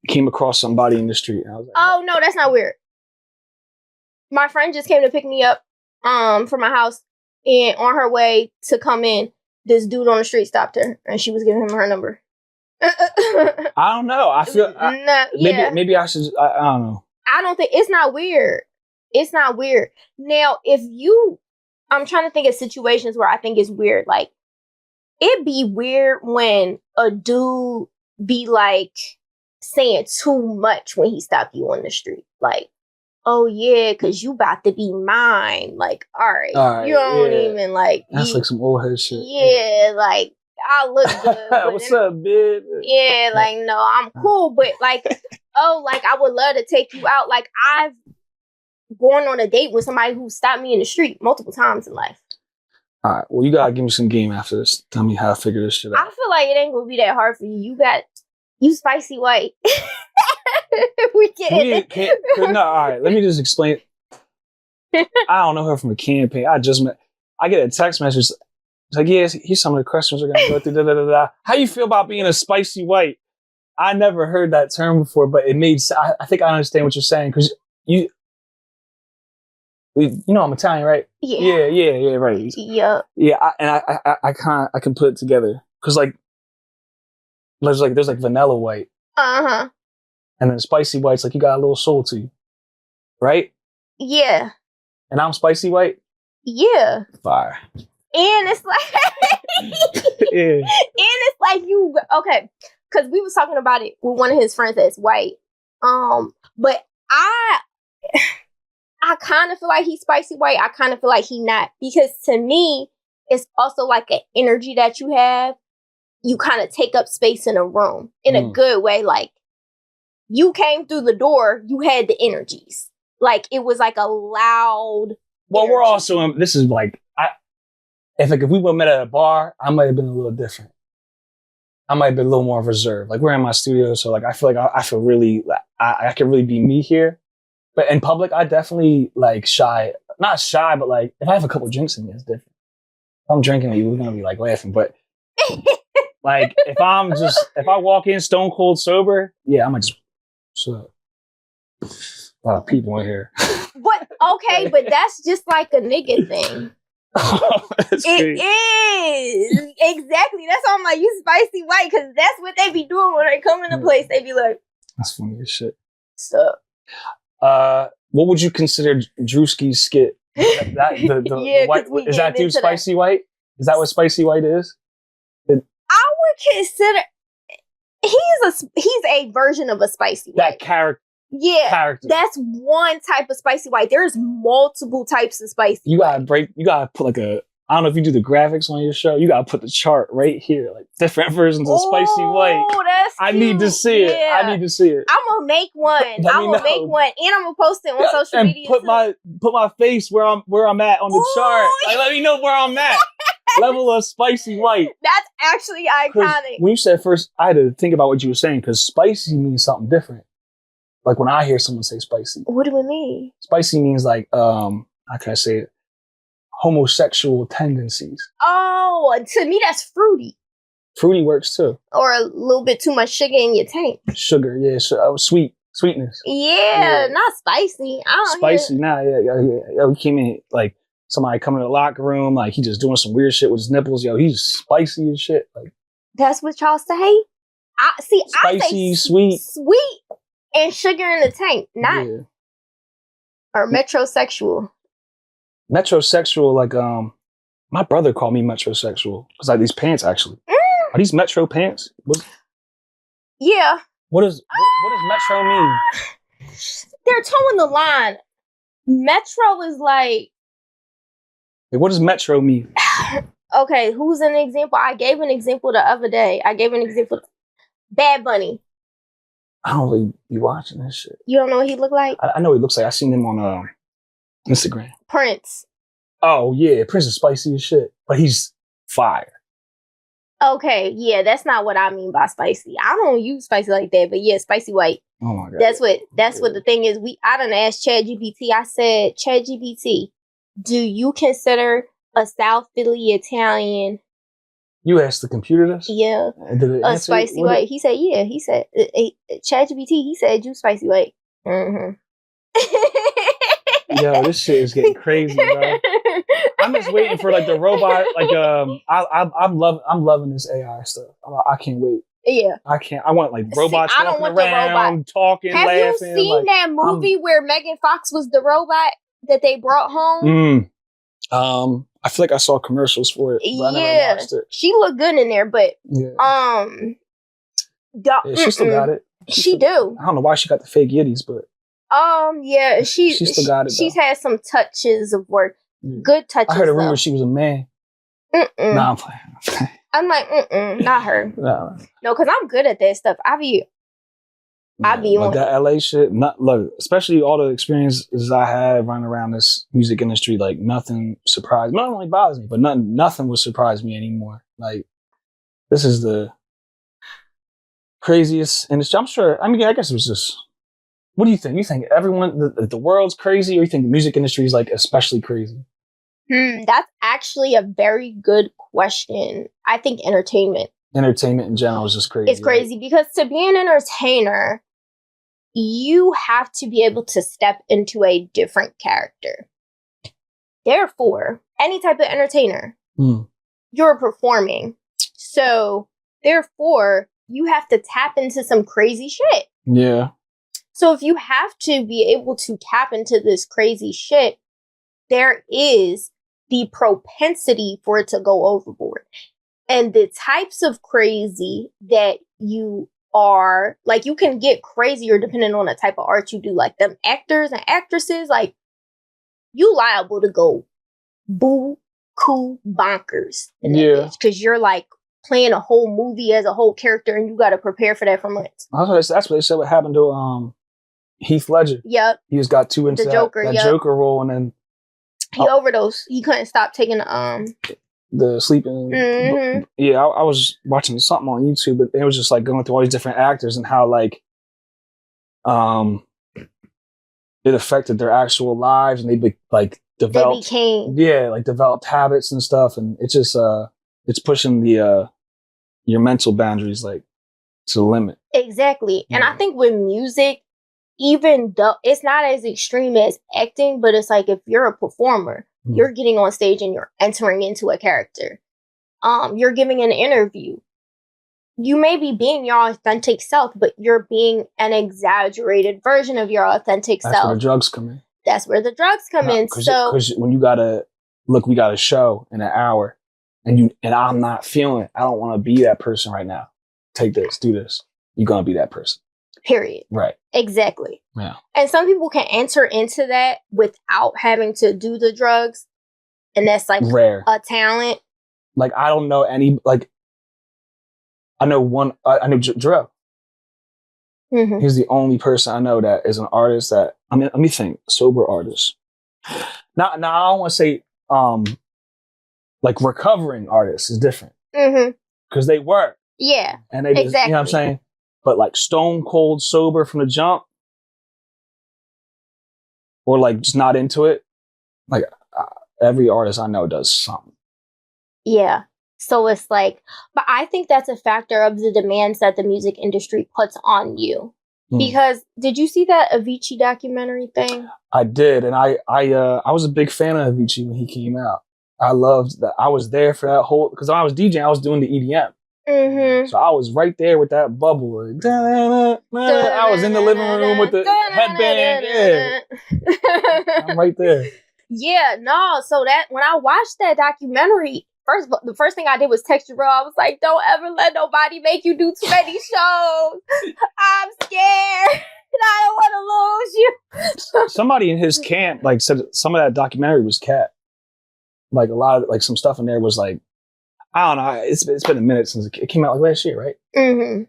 Speaker 1: came across somebody in the street and I was like,
Speaker 2: oh, no, that's not weird. My friend just came to pick me up from my house, and on her way to come in, this dude on the street stopped her, and she was giving him her number.
Speaker 1: I don't know. I feel maybe I should. I don't know.
Speaker 2: I don't think it's not weird. It's not weird. Now, I'm trying to think of situations where I think it's weird. Like, it'd be weird when a dude be like saying too much when he stopped you on the street. Like, oh yeah, because you about to be mine. Like, all right you don't even like.
Speaker 1: That's like some old head shit.
Speaker 2: Yeah, like, I look good.
Speaker 1: What's up, bitch?
Speaker 2: Yeah, like, no, I'm cool, but like, oh, like, I would love to take you out. Like, I've gone on a date with somebody who stopped me in the street multiple times in life.
Speaker 1: All right, well, you gotta give me some game after this. Tell me how to figure this shit out.
Speaker 2: I feel like it ain't gonna be that hard for you. You spicy white. We can't.
Speaker 1: No, all right, let me just explain. I don't know her from a campaign. I get a text message. It's like, yeah, here's some of the questions we're gonna go through. Da, da, da, da. How you feel about being a spicy white? I never heard that term before, but it made. I think I understand what you're saying because you know I'm Italian, right? Yeah, right.
Speaker 2: Yeah.
Speaker 1: Yeah, I can put it together because like there's like vanilla white,
Speaker 2: and
Speaker 1: then spicy white's like you got a little soul to you, right?
Speaker 2: Yeah.
Speaker 1: And I'm spicy white.
Speaker 2: Yeah.
Speaker 1: Fire.
Speaker 2: And it's like,
Speaker 1: yeah.
Speaker 2: And it's like okay, because we was talking about it with one of his friends that's white. But I kind of feel like he's spicy white. I kind of feel like he not, because to me, it's also like an energy that you have. You kind of take up space in a room in a good way. Like, you came through the door, you had the energies. Like, it was like a loud.
Speaker 1: Well,
Speaker 2: energy.
Speaker 1: We're also this is like if we would have met at a bar, I might have been a little different. I might have been a little more reserved. Like, we're in my studio, so like I feel like I feel really I can really be me here. But in public, I definitely like shy. Not shy, but like if I have a couple drinks in me, it's different. If I'm drinking with you, we're gonna be like laughing. But like if I walk in stone cold sober, yeah, I might just so a lot of people in here.
Speaker 2: But okay, but that's just like a nigga thing. It is exactly. That's why I'm like, you spicy white, because that's what they be doing when they come into place. They be like,
Speaker 1: that's funny as shit.
Speaker 2: So,
Speaker 1: what would you consider Druski's skit? The white, is that dude spicy white? Is that what spicy white is?
Speaker 2: I would consider he's a version of a spicy white.
Speaker 1: That character.
Speaker 2: Yeah,
Speaker 1: character.
Speaker 2: That's one type of spicy white. There's multiple types of spicy. You gotta
Speaker 1: put like I don't know if you do the graphics on your show. You gotta put the chart right here, like different versions of spicy white.
Speaker 2: Oh, that's cute.
Speaker 1: I need to see it. I need to see it.
Speaker 2: I'm gonna make one. And I'm gonna post it on social media.
Speaker 1: And put my face where I'm at on the chart. Like, let me know where I'm at. Level of spicy white.
Speaker 2: That's actually iconic.
Speaker 1: When you said first, I had to think about what you were saying, because spicy means something different. Like when I hear someone say spicy.
Speaker 2: What do it mean?
Speaker 1: Spicy means like, how can I say it? Homosexual tendencies.
Speaker 2: Oh, to me that's fruity.
Speaker 1: Fruity works too.
Speaker 2: Or a little bit too much sugar in your tank.
Speaker 1: Sugar, yeah. Sweetness.
Speaker 2: Yeah, not spicy.
Speaker 1: Spicy, yeah. He came in like somebody coming in the locker room, like he just doing some weird shit with his nipples. Yo, he's spicy as shit. Like,
Speaker 2: that's what y'all say?
Speaker 1: Spicy,
Speaker 2: I say
Speaker 1: sweet.
Speaker 2: Sweet and sugar in the tank, not or metrosexual.
Speaker 1: Metrosexual, like my brother called me metrosexual because I had these pants actually. Are these metro pants?
Speaker 2: Yeah.
Speaker 1: What does metro mean?
Speaker 2: They're towing the line. Metro is like...
Speaker 1: What does Metro mean?
Speaker 2: Okay, who's an example? I gave an example the other day. Bad Bunny.
Speaker 1: I don't really be watching this shit.
Speaker 2: You don't know what he look like?
Speaker 1: I know what he looks like. I seen him on Instagram.
Speaker 2: Prince.
Speaker 1: Oh, yeah. Prince is spicy as shit. But he's fire.
Speaker 2: Okay, yeah, that's not what I mean by spicy. I don't use spicy like that, but yeah, spicy white.
Speaker 1: Oh my god.
Speaker 2: That's what the thing is. I done asked ChatGPT. I said, ChatGPT, do you consider a South Philly Italian?
Speaker 1: You asked the computer this?
Speaker 2: Yeah.
Speaker 1: Did it
Speaker 2: a spicy white. He said, yeah. He said, ChatGPT, he said, you spicy white. Mm-hmm.
Speaker 1: Yo, this shit is getting crazy, bro. I'm just waiting for like the robot. Like I'm loving this AI stuff. I can't wait.
Speaker 2: Yeah,
Speaker 1: I can't. I want like robots
Speaker 2: I don't
Speaker 1: walking
Speaker 2: want
Speaker 1: around,
Speaker 2: the robot.
Speaker 1: talking,
Speaker 2: Have
Speaker 1: laughing.
Speaker 2: Have you seen that movie where Megan Fox was the robot that they brought home?
Speaker 1: I feel like I saw commercials for it, but I never watched it.
Speaker 2: She looked good in there, but
Speaker 1: she still got it.
Speaker 2: She do.
Speaker 1: I don't know why she got the fake yitties, but
Speaker 2: yeah, she
Speaker 1: still got it.
Speaker 2: She's had some touches of work. Yeah. Good touches.
Speaker 1: I heard a rumor she was a man. Nah, I'm playing.
Speaker 2: I'm like, not her. No, because I'm good at that stuff. I be
Speaker 1: on that LA shit. Look, especially all the experiences I had running around this music industry. Like nothing surprised. Not only bothers me, but nothing will surprise me anymore. Like this is the craziest industry. I'm sure. I mean, I guess it was just. What do you think? You think everyone, the world's crazy, or you think the music industry is like especially crazy?
Speaker 2: That's actually a very good question. I think entertainment
Speaker 1: in general is just crazy.
Speaker 2: It's crazy because to be an entertainer, you have to be able to step into a different character. Therefore, any type of entertainer, you're performing. So, therefore, you have to tap into some crazy shit.
Speaker 1: Yeah.
Speaker 2: So if you have to be able to tap into this crazy shit, there is the propensity for it to go overboard. And the types of crazy that you are, like you can get crazier depending on the type of art you do. Like them actors and actresses, like you liable to go boo-coo bonkers.
Speaker 1: Yeah.
Speaker 2: Because you're like playing a whole movie as a whole character and you got to prepare for that for months.
Speaker 1: That's what they said what happened to Heath Ledger.
Speaker 2: Yep.
Speaker 1: He just got too into
Speaker 2: the Joker,
Speaker 1: that Joker role, and then
Speaker 2: he overdosed. He couldn't stop taking
Speaker 1: the sleeping.
Speaker 2: Mm-hmm.
Speaker 1: Yeah, I was watching something on YouTube, but it was just like going through all these different actors and how like it affected their actual lives, and they developed developed habits and stuff, and it's just it's pushing the your mental boundaries like to the limit.
Speaker 2: Exactly, and I think with music, even though it's not as extreme as acting, but it's like if you're a performer, you're getting on stage and you're entering into a character. You're giving an interview. You may be being your authentic self, but you're being an exaggerated version of your authentic self.
Speaker 1: That's where the drugs come in.
Speaker 2: That's where the drugs come in. So,
Speaker 1: because when you we got a show in an hour, and I'm not feeling it. I don't want to be that person right now. Take this, do this. You're gonna be that person.
Speaker 2: Period.
Speaker 1: Right.
Speaker 2: Exactly.
Speaker 1: Yeah.
Speaker 2: And some people can enter into that without having to do the drugs. And that's like
Speaker 1: rare.
Speaker 2: A talent.
Speaker 1: Like, I don't know any, like, I know Jarrell.
Speaker 2: Mm-hmm.
Speaker 1: He's the only person I know that is an artist that, I mean, let me think, sober artist. Now I don't want to say, like recovering artists is different.
Speaker 2: Mm-hmm.
Speaker 1: Because they work.
Speaker 2: Yeah.
Speaker 1: And they just, you know what I'm saying? But like stone cold sober from the jump, or like just not into it. Like every artist I know does something.
Speaker 2: Yeah. So it's like, but I think that's a factor of the demands that the music industry puts on you. Because did you see that Avicii documentary thing? I
Speaker 1: did, and I was a big fan of Avicii when he came out. I loved that. I was there for that whole, because when I was DJing, I was doing the EDM.
Speaker 2: Mm-hmm.
Speaker 1: So I was right there with that bubble. I was in the living room with the headband. Yeah. I'm right there.
Speaker 2: Yeah, no. So that when I watched that documentary, the first thing I did was text you, bro. I was like, don't ever let nobody make you do too many shows. I'm scared. And I don't want to lose you.
Speaker 1: somebody in his camp like said some of that documentary was cat. Like a lot of like some stuff in there was like, I don't know. It's been a minute since it came out like last year, right?
Speaker 2: Mm-hmm.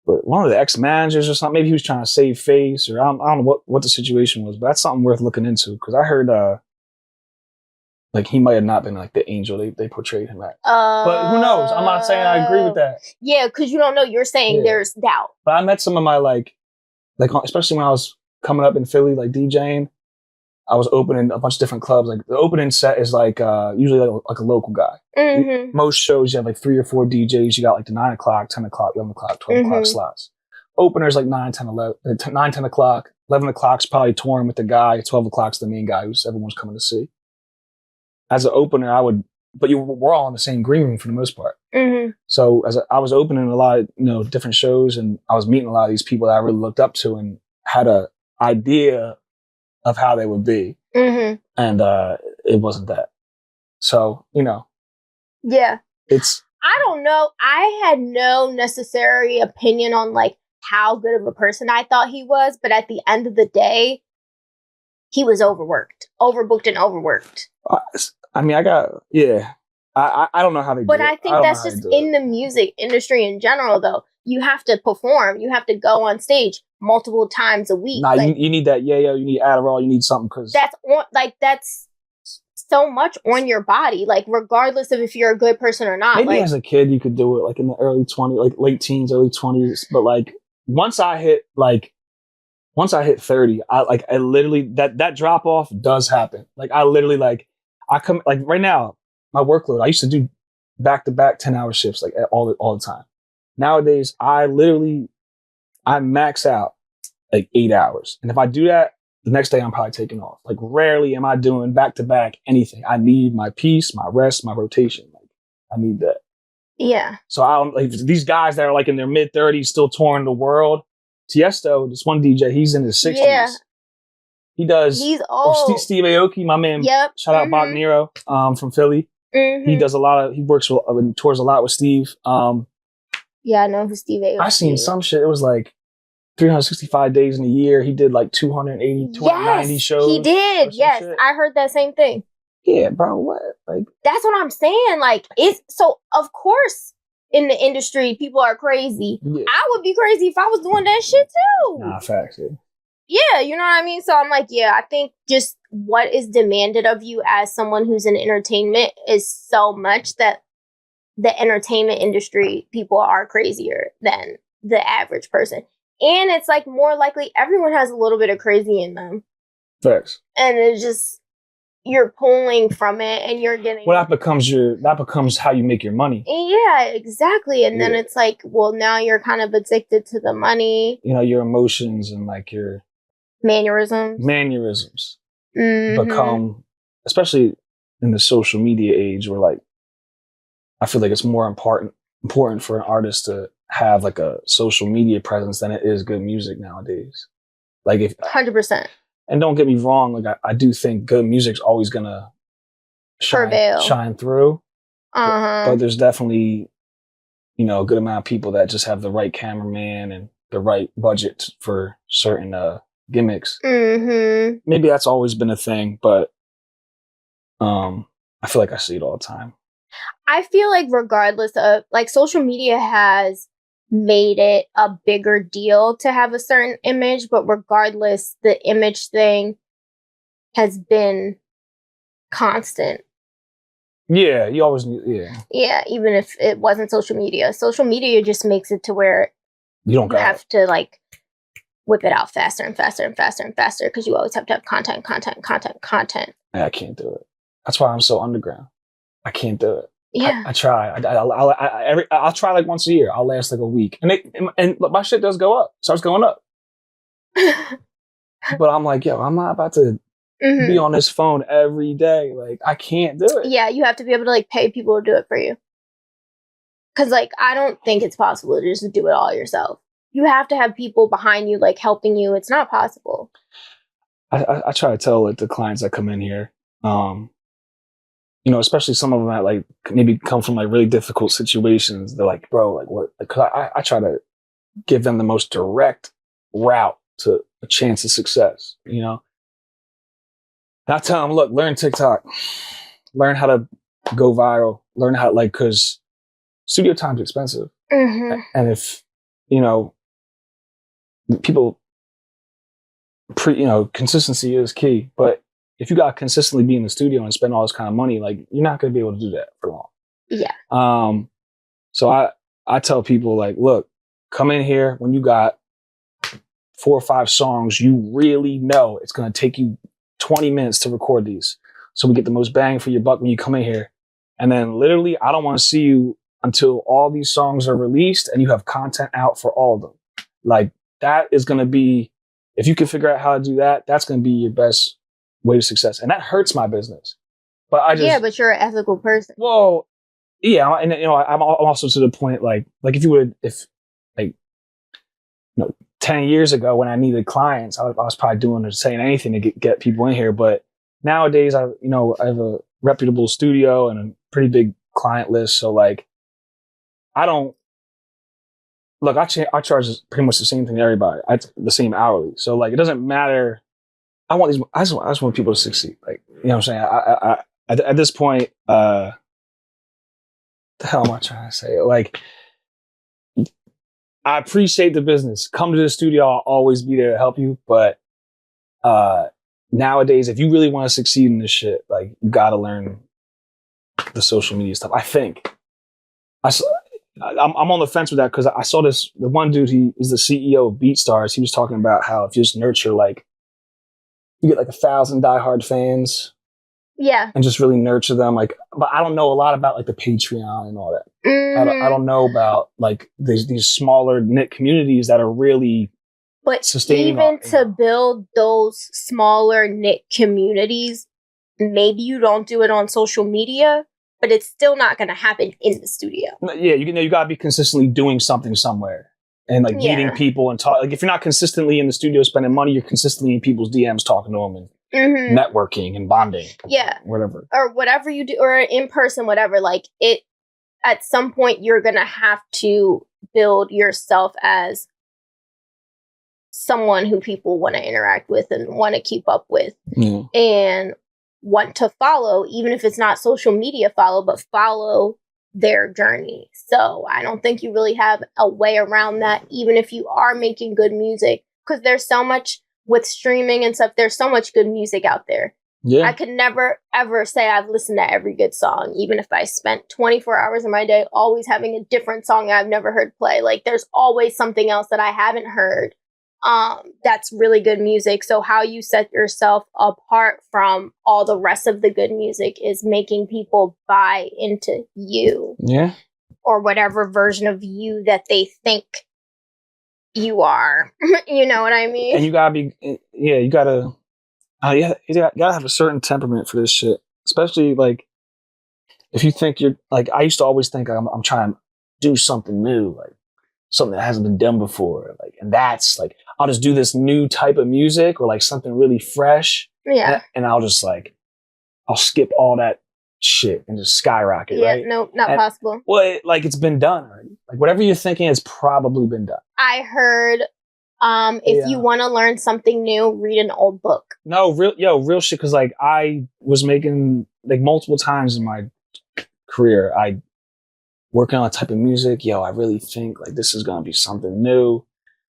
Speaker 1: But one of the ex-managers or something, maybe he was trying to save face, or I don't know what the situation was, but that's something worth looking into because I heard like he might have not been like the angel they portrayed him at. But who knows? I'm not saying I agree with that.
Speaker 2: Yeah, because you don't know. You're saying there's doubt.
Speaker 1: But I met some of my like especially when I was coming up in Philly, like DJing, I was opening a bunch of different clubs. Like the opening set is like usually like a local guy.
Speaker 2: Mm-hmm.
Speaker 1: Most shows you have like 3 or 4 DJs. You got like the 9 o'clock, 10 o'clock, 11 o'clock, 12 o'clock slots. Openers like 9, 10 o'clock. 11 o'clock's probably touring with the guy. 12 o'clock's the main guy who's everyone's coming to see. As an opener, we're all in the same green room for the most part.
Speaker 2: Mm-hmm.
Speaker 1: So I was opening a lot of different shows, and I was meeting a lot of these people that I really looked up to and had a idea of how they would be. Mm-hmm. And it wasn't that. So,
Speaker 2: yeah.
Speaker 1: It's,
Speaker 2: I don't know. I had no necessary opinion on like how good of a person I thought he was, but at the end of the day, he was overbooked and overworked.
Speaker 1: I mean, I don't know how they do it.
Speaker 2: But I think that's just in the music industry in general, though. You have to perform. You have to go on stage multiple times a week.
Speaker 1: Nah, like, you need that yayo, you need Adderall, you need something because
Speaker 2: that's so much on your body, like regardless of if you're a good person or not.
Speaker 1: Maybe as a kid you could do it like in the early 20s, like late teens, early 20s. But like once I hit 30, I literally that drop off does happen. Like I literally I come like right now, my workload, I used to do back-to-back 10-hour shifts like all the time. Nowadays, I max out like 8 hours. And if I do that, the next day I'm probably taking off. Like rarely am I doing back-to-back anything. I need my peace, my rest, my rotation. Like I need that.
Speaker 2: Yeah.
Speaker 1: So I don't like these guys that are like in their mid-30s still touring the world. Tiesto, this one DJ, he's in his 60s. Yeah. He does.
Speaker 2: He's old.
Speaker 1: Steve Aoki, my man.
Speaker 2: Yep.
Speaker 1: Shout out Bach Nero from Philly. Mm-hmm. He does he works with, tours a lot with Steve.
Speaker 2: Yeah, I know who Steve Aoki is.
Speaker 1: I seen some shit. It was like 365 days in a year. He did like 280, 290 shows.
Speaker 2: He did. Yes, shit. I heard that same thing.
Speaker 1: Yeah, bro. What? Like
Speaker 2: that's what I'm saying. Like it's so. Of course, in the industry, people are crazy. Yeah. I would be crazy if I was doing that shit too.
Speaker 1: Nah, facts. Yeah.
Speaker 2: Yeah, you know what I mean? So I'm like, yeah, I think just what is demanded of you as someone who's in entertainment is so much that the entertainment industry people are crazier than the average person. And it's like more likely everyone has a little bit of crazy in them.
Speaker 1: Facts.
Speaker 2: And it's just, you're pulling from it and you're getting...
Speaker 1: Well, that becomes how you make your money.
Speaker 2: Yeah, exactly. And then it's like, well, now you're kind of addicted to the money.
Speaker 1: Your emotions and like your...
Speaker 2: Mannerisms
Speaker 1: become, especially in the social media age, where like I feel like it's more important for an artist to have like a social media presence than it is good music nowadays. Like
Speaker 2: 100%.
Speaker 1: And don't get me wrong, like I do think good music's always gonna shine through. But there's definitely a good amount of people that just have the right cameraman and the right budget for certain gimmicks. Mm-hmm. Maybe that's always been a thing, but I feel like I see it all the time.
Speaker 2: I feel like regardless of like social media has made it a bigger deal to have a certain image, but regardless, the image thing has been constant.
Speaker 1: Yeah, you always need,
Speaker 2: Yeah, even if it wasn't social media. Social media just makes it to where
Speaker 1: you have
Speaker 2: to like whip it out faster and faster and faster and faster because you always have to have content.
Speaker 1: Yeah, I can't do it. That's why I'm so underground. I can't do it.
Speaker 2: Yeah,
Speaker 1: I try. I'll try like once a year. I'll last like a week, and my shit does go up. Starts going up. But I'm like, yo, I'm not about to be on this phone every day. Like, I can't do it.
Speaker 2: Yeah, you have to be able to like pay people to do it for you. Because like, I don't think it's possible to just do it all yourself. You have to have people behind you, like helping you. It's not possible.
Speaker 1: I try to tell like the clients that come in here, especially some of them that like maybe come from like really difficult situations. They're like, bro, like what? Because I try to give them the most direct route to a chance of success, you know? And I tell them, look, learn TikTok, learn how to go viral, learn how, like, cause studio time's expensive.
Speaker 2: Mm-hmm.
Speaker 1: And if, you know, people, consistency is key, but if you got to consistently be in the studio and spend all this kind of money, like, you're not going to be able to do that for long.
Speaker 2: Yeah.
Speaker 1: So I tell people, like, look, come in here when you got 4 or 5 songs you really know it's going to take you 20 minutes to record these, so we get the most bang for your buck when you come in here. And then literally, I don't want to see you until all these songs are released and you have content out for all of them. Like, that is going to be, if you can figure out how to do that, that's going to be your best way to success. And that hurts my business. But I just,
Speaker 2: yeah, but you're an ethical person.
Speaker 1: Well, yeah, and I'm also to the point, like if 10 years ago when I needed clients, I was probably doing or saying anything to get people in here. But nowadays, I have a reputable studio and a pretty big client list. So, like, I don't look. I charge pretty much the same thing to everybody. The same hourly. So, like, it doesn't matter. I just want people to succeed. Like, you know what I'm saying? At this point, the hell am I trying to say? Like, I appreciate the business. Come to the studio. I'll always be there to help you. But nowadays, if you really want to succeed in this shit, like, you got to learn the social media stuff. I think I'm on the fence with that, because I saw the one dude, he is the CEO of BeatStars. He was talking about how if you just nurture, like, you get like 1,000 diehard fans.
Speaker 2: Yeah.
Speaker 1: And just really nurture them. Like, but I don't know a lot about, like, the Patreon and all that.
Speaker 2: Mm-hmm.
Speaker 1: I don't know about, like, these smaller knit communities that are really sustaining.
Speaker 2: But even to build those smaller knit communities, maybe you don't do it on social media, but it's still not going to happen in the studio.
Speaker 1: Yeah, you got to be consistently doing something somewhere. And, like, meeting people and talk. Like, if you're not consistently in the studio spending money, you're consistently in people's DMs talking to them and networking and bonding.
Speaker 2: Yeah.
Speaker 1: Whatever. Or
Speaker 2: whatever you do, or in person, whatever. Like, it, at some point, you're going to have to build yourself as someone who people want to interact with and want to keep up with and want to follow, even if it's not social media follow, but follow their journey. So I don't think you really have a way around that, even if you are making good music, because there's so much with streaming and stuff. There's so much good music out there. Yeah. I could never ever say I've listened to every good song, even if I spent 24 hours of my day always having a different song I've never heard play. Like, there's always something else that I haven't heard that's really good music. So how you set yourself apart from all the rest of the good music is making people buy into you. Yeah. Or whatever version of you that they think you are. You know what I mean? And you gotta have a certain temperament for this shit. Especially, like, if you think you're, like, I used to always think I'm trying to do something new, like something that hasn't been done before. Like, and that's like, I'll just do this new type of music or like something really fresh. Yeah. And I'll just I'll skip all that shit and just skyrocket, right? Nope, not possible. Well, it's been done already. Like, whatever you're thinking has probably been done. I heard, if you want to learn something new, read an old book.
Speaker 1: No, real shit. Cause, like, I was making, like, multiple times in my career, I working on a type of music. I really think, like, this is going to be something new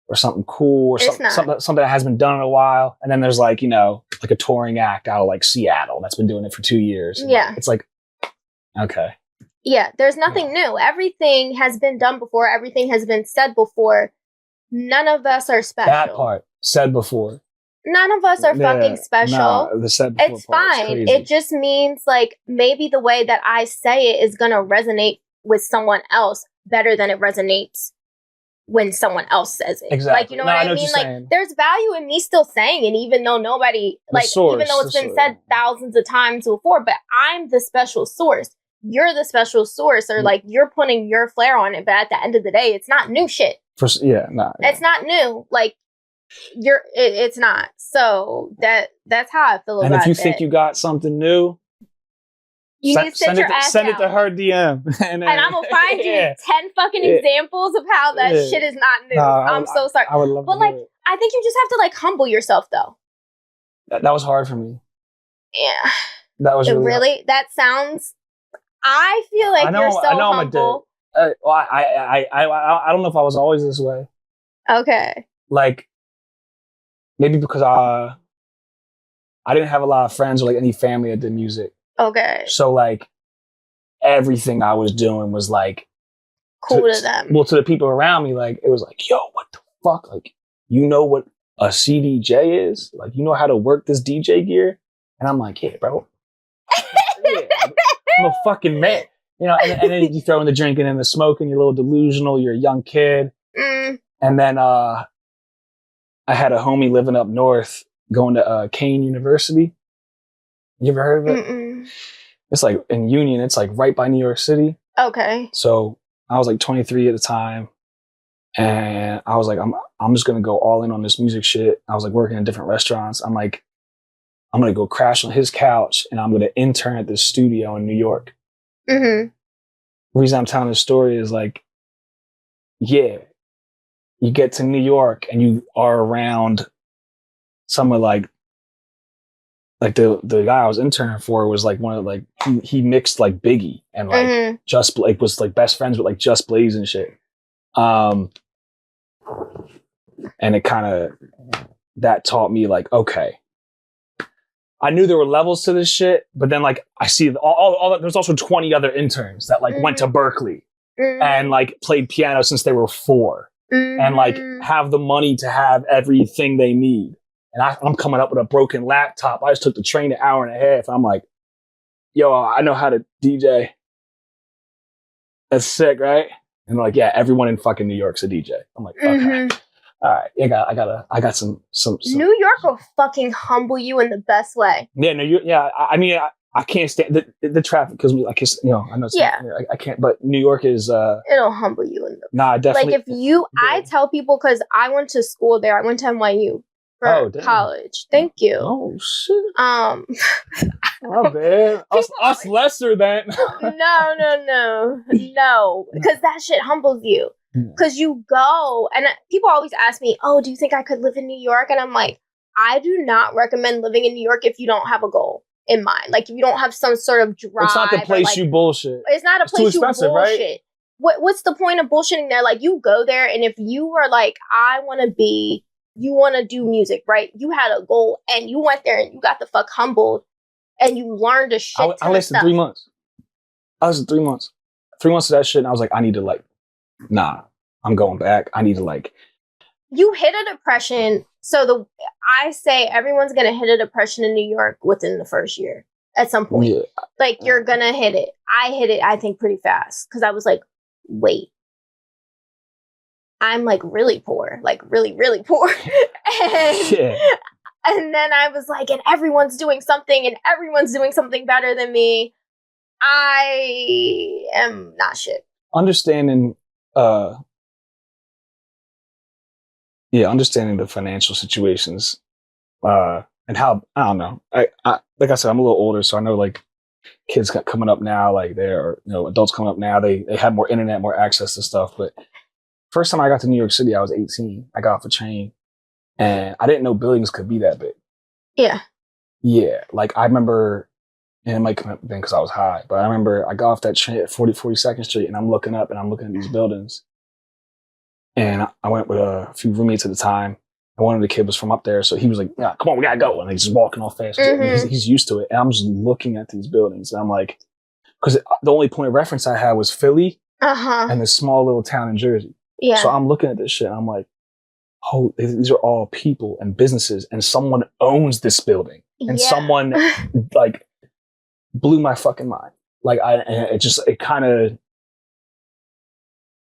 Speaker 1: or something cool or something that hasn't been done in a while. And then there's, like, like a touring act out of, like, Seattle that's been doing it for 2 years. And, it's like, okay.
Speaker 2: Yeah, there's nothing new. Everything has been done before. Everything has been said before. None of us are special.
Speaker 1: That part, said before.
Speaker 2: None of us are fucking special.
Speaker 1: No, the said before
Speaker 2: it's fine. It just means, like, maybe the way that I say it is going to resonate with someone else better than it resonates when someone else says it. Exactly. Like, you know what I mean? Like, there's value in me still saying it, even though nobody, even though it's been said thousands of times before, but I'm the special source. You're the special source, or like, you're putting your flair on it, but at the end of the day, it's not new shit. It's not new. Like, it's not. So that's how I feel about it.
Speaker 1: And if you think you got something new,
Speaker 2: you need to send
Speaker 1: it to her DM.
Speaker 2: And I'm going to find you 10 fucking examples of how that shit is not new. I'm so sorry.
Speaker 1: I would love
Speaker 2: but,
Speaker 1: to
Speaker 2: like,
Speaker 1: do it.
Speaker 2: I think you just have to like humble yourself though.
Speaker 1: That was hard for me.
Speaker 2: Yeah.
Speaker 1: That was
Speaker 2: really that sounds. I feel like you're so humble.
Speaker 1: Well, I don't know if I was always this way.
Speaker 2: Okay.
Speaker 1: Like, maybe because I didn't have a lot of friends or like any family that did music.
Speaker 2: Okay.
Speaker 1: So like everything I was doing was like
Speaker 2: cool to them.
Speaker 1: Well, to the people around me, like it was like, yo, what the fuck? Like, you know what a CDJ is? Like, you know how to work this DJ gear? And I'm like, yeah, bro. Yeah, I'm a fucking man. You know, and then you throw in the drinking and the smoking, you're a little delusional, you're a young kid. And then I had a homie living up north going to Kane University. You ever heard of it?
Speaker 2: Mm-mm.
Speaker 1: It's like in Union, it's like right by New York City.
Speaker 2: Okay.
Speaker 1: So I was like 23 at the time. And I was like, I'm just gonna go all in on this music shit. I was like working in different restaurants. I'm like, I'm gonna go crash on his couch and I'm gonna intern at this studio in New York.
Speaker 2: Mm-hmm.
Speaker 1: The reason I'm telling this story is like, yeah, you get to New York and you are around someone like the guy I was interning for was like one of like he mixed like Biggie and like Just like was like best friends with like Just Blaze and shit. And it kind of that taught me like, okay, I knew there were levels to this shit, but then like I see all there's also 20 other interns that like went to Berkeley and like played piano since they were 4 and like have the money to have everything they need. And I'm coming up with a broken laptop. I just took the train an hour and a half. I'm like, yo, I know how to DJ. That's sick, right? And they're like, yeah, everyone in fucking New York's a DJ. I'm like, okay. All right, I got some.
Speaker 2: New York will fucking humble you in the best way.
Speaker 1: Yeah, I mean, I can't stand the traffic because like it's, you know, I know. I can't. But New York is.
Speaker 2: It'll humble you in the.
Speaker 1: Nah, definitely.
Speaker 2: Like if you, I tell people because I went to school there. I went to NYU for college. Thank you.
Speaker 1: Oh shit. Oh man, us lesser than.
Speaker 2: No, because that shit humbles you. Because you go, and people always ask me, oh, do you think I could live in New York? And I'm like, I do not recommend living in New York if you don't have a goal in mind. Like, if you don't have some sort of drive.
Speaker 1: It's not the place like, you bullshit.
Speaker 2: It's not a
Speaker 1: it's
Speaker 2: place you bullshit.
Speaker 1: Right?
Speaker 2: What's the point of bullshitting there? Like, you go there, and if you are like, you want to do music, right? You had a goal, and you went there, and you got the fuck humbled, and you learned a shit
Speaker 1: I lasted 3 months. I lasted 3 months. 3 months of that shit, and I was like, I need to like, nah, I'm going back. I need to like.
Speaker 2: You hit a depression. So I say everyone's going to hit a depression in New York within the first year at some point. Yeah. Like you're going to hit it. I hit it, I think, pretty fast. Because I was like, wait. I'm like really poor. Like really, really poor. And then I was like, and everyone's doing something and everyone's doing something better than me. I am not shit.
Speaker 1: Understanding understanding the financial situations and how I don't know. I like I said, I'm a little older, so I know like kids coming up now, like they're adults coming up now. They have more internet, more access to stuff. But first time I got to New York City, I was 18. I got off a train, and I didn't know buildings could be that big.
Speaker 2: Yeah.
Speaker 1: Yeah, like I remember, and it might come up then because I was high, but I remember I got off that train at 42nd Street, and I'm looking up, and I'm looking at these buildings. And I went with a few roommates at the time. And one of the kids was from up there. So he was like, yeah, come on, we gotta go. And he's just walking all fast. He's used to it. And I'm just looking at these buildings. And I'm like, because the only point of reference I had was Philly and this small little town in Jersey.
Speaker 2: Yeah.
Speaker 1: So I'm looking at this shit. And I'm like, oh, these are all people and businesses. And someone owns this building. And someone like blew my fucking mind. Like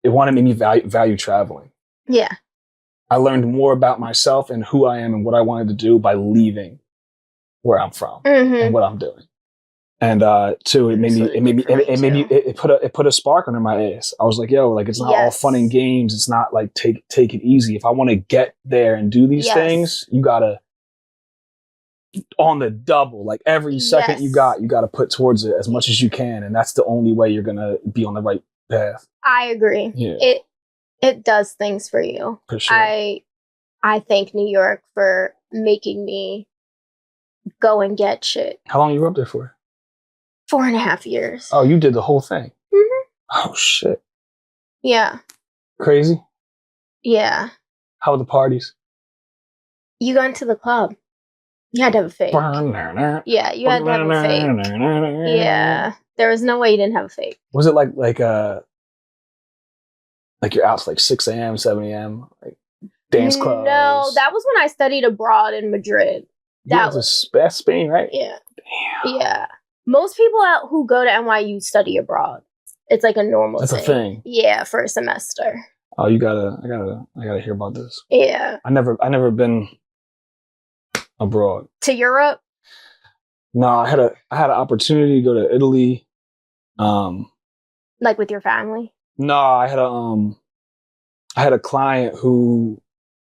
Speaker 1: it wanted me to value traveling.
Speaker 2: Yeah.
Speaker 1: I learned more about myself and who I am and what I wanted to do by leaving where I'm from and what I'm doing. And too, it put a spark under my ass. I was like, yo, like it's not all fun and games. It's not like take it easy. If I want to get there and do these things, you gotta on the double. Like every second you gotta put towards it as much as you can, and that's the only way you're gonna be on the right path.
Speaker 2: I agree.
Speaker 1: Yeah.
Speaker 2: It does things for you.
Speaker 1: For sure.
Speaker 2: I thank New York for making me go and get shit.
Speaker 1: How long you were up there for?
Speaker 2: 4.5 years.
Speaker 1: Oh, you did the whole thing.
Speaker 2: Mm-hmm.
Speaker 1: Oh shit.
Speaker 2: Yeah.
Speaker 1: Crazy.
Speaker 2: Yeah.
Speaker 1: How were the parties?
Speaker 2: You got into the club. You had to have a fake. Yeah, you had to have a fake. Yeah. There was no way you didn't have a fake.
Speaker 1: Was it like you're out to like 6 a.m., 7 a.m., like dance clubs?
Speaker 2: No, that was when I studied abroad in Madrid.
Speaker 1: That was Spain, right?
Speaker 2: Yeah.
Speaker 1: Damn.
Speaker 2: Yeah. Most people who go to NYU study abroad. It's like a normal
Speaker 1: That's
Speaker 2: thing.
Speaker 1: a thing.
Speaker 2: Yeah, for a semester.
Speaker 1: Oh, I gotta hear about this.
Speaker 2: Yeah.
Speaker 1: I never been abroad.
Speaker 2: To Europe?
Speaker 1: No, I had an opportunity to go to Italy.
Speaker 2: Like with your family?
Speaker 1: No, I had a client who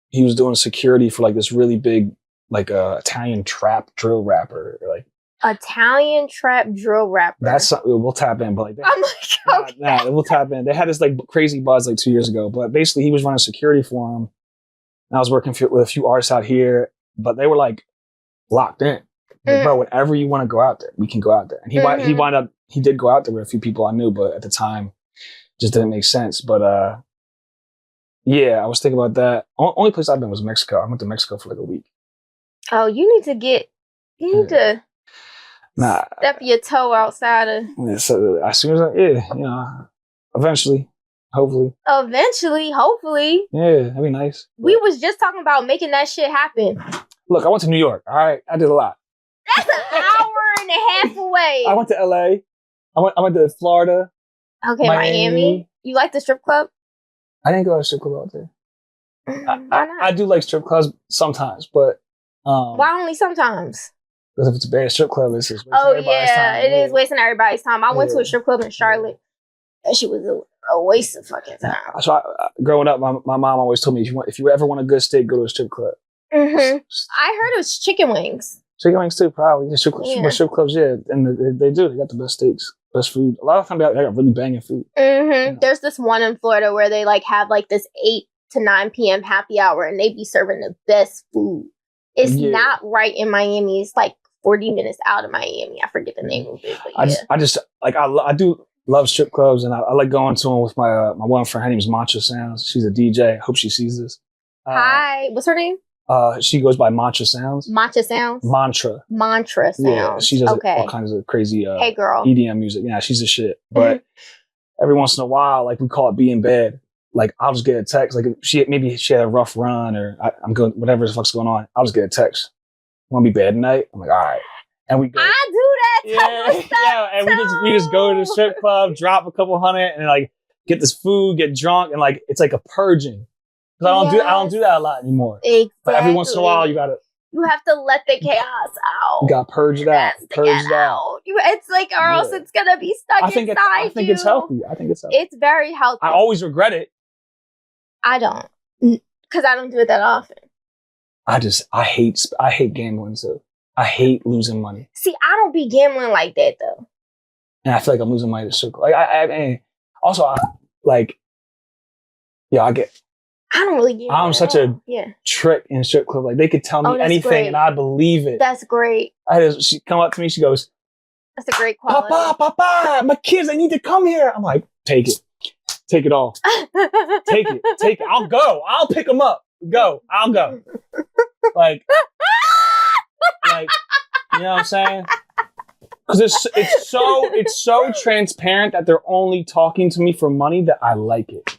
Speaker 1: he was doing security for like this really big Italian trap drill rapper. Like
Speaker 2: Italian trap drill rapper.
Speaker 1: That's something we'll tap in, but like
Speaker 2: I'm like, okay.
Speaker 1: Nah, we'll tap in. They had this like crazy buzz like 2 years ago, but basically he was running security for him. And I was working with a few artists out here, but they were like locked in. Like, bro, whenever you want to go out there, we can go out there. And he did go out there with a few people I knew, but at the time, it just didn't make sense. But yeah, I was thinking about that. Only place I've been was Mexico. I went to Mexico for like a week.
Speaker 2: Oh, you need to step your toe outside of.
Speaker 1: Yeah, so as soon as eventually, hopefully.
Speaker 2: Eventually, hopefully.
Speaker 1: Yeah, that'd be nice.
Speaker 2: We was just talking about making that shit happen.
Speaker 1: Look, I went to New York. All right, I did a lot.
Speaker 2: That's an hour and a half away.
Speaker 1: I went to LA. I went to Florida.
Speaker 2: Okay, Miami. You like the strip club?
Speaker 1: I didn't go to a strip club out there.
Speaker 2: Why not?
Speaker 1: I do like strip clubs sometimes, but
Speaker 2: why only sometimes?
Speaker 1: Because if it's a bad strip club, it's just wasting
Speaker 2: everybody's time. It is wasting everybody's time. I went to a strip club in Charlotte. That shit was a waste of fucking time.
Speaker 1: So growing up, my mom always told me if you ever want a good steak, go to a strip club.
Speaker 2: Mm-hmm. I heard it was chicken wings.
Speaker 1: Chicken wings too, probably. But strip clubs, yeah, and they do. They got the best steaks, best food. A lot of times they got really banging food.
Speaker 2: Mm-hmm. There's this one in Florida where they like have like this 8 to 9 p.m. happy hour, and they be serving the best food. It's not right in Miami. It's like 40 minutes out of Miami. I forget the name of it. But
Speaker 1: I do love strip clubs, and I like going to them with my one friend. Her name is Mantra Sounds. She's a DJ. I hope she sees this.
Speaker 2: Hi, what's her name?
Speaker 1: She goes by Mantra Sounds.
Speaker 2: Mantra Sounds?
Speaker 1: Mantra
Speaker 2: Sounds.
Speaker 1: Yeah, she does all kinds of crazy
Speaker 2: hey girl.
Speaker 1: EDM music. Yeah, she's a shit. But every once in a while, like we call it be in bed. Like I'll just get a text. Like maybe she had a rough run or I'm going, whatever the fuck's going on. I'll just get a text. Want to be bad tonight? I'm like, all right. And we go.
Speaker 2: I do that.
Speaker 1: Yeah. And we just go to the strip club, drop a couple hundred, and like get this food, get drunk, and like it's like a purging. Because I don't do that a lot anymore.
Speaker 2: Exactly.
Speaker 1: But every once in a while, you
Speaker 2: have to let the chaos out.
Speaker 1: You gotta purge it out. Purge it out.
Speaker 2: It's like, or else it's gonna be stuck inside
Speaker 1: I think it's healthy.
Speaker 2: It's very healthy.
Speaker 1: I always regret it.
Speaker 2: I don't, because I don't do it that often.
Speaker 1: I hate gambling too. I hate losing money.
Speaker 2: See, I don't be gambling like that though.
Speaker 1: And I feel like I'm losing money to circle. Like I
Speaker 2: don't really gamble.
Speaker 1: I'm such a trick in strip club. Like they could tell me anything and I believe it.
Speaker 2: That's great.
Speaker 1: She come up to me. She goes,
Speaker 2: "That's a great quality."
Speaker 1: Papa, my kids, they need to come here. I'm like, take it all. Take it. I'll go. I'll pick them up. I'll go. Like, you know what I'm saying? Because it's so transparent that they're only talking to me for money that I like it.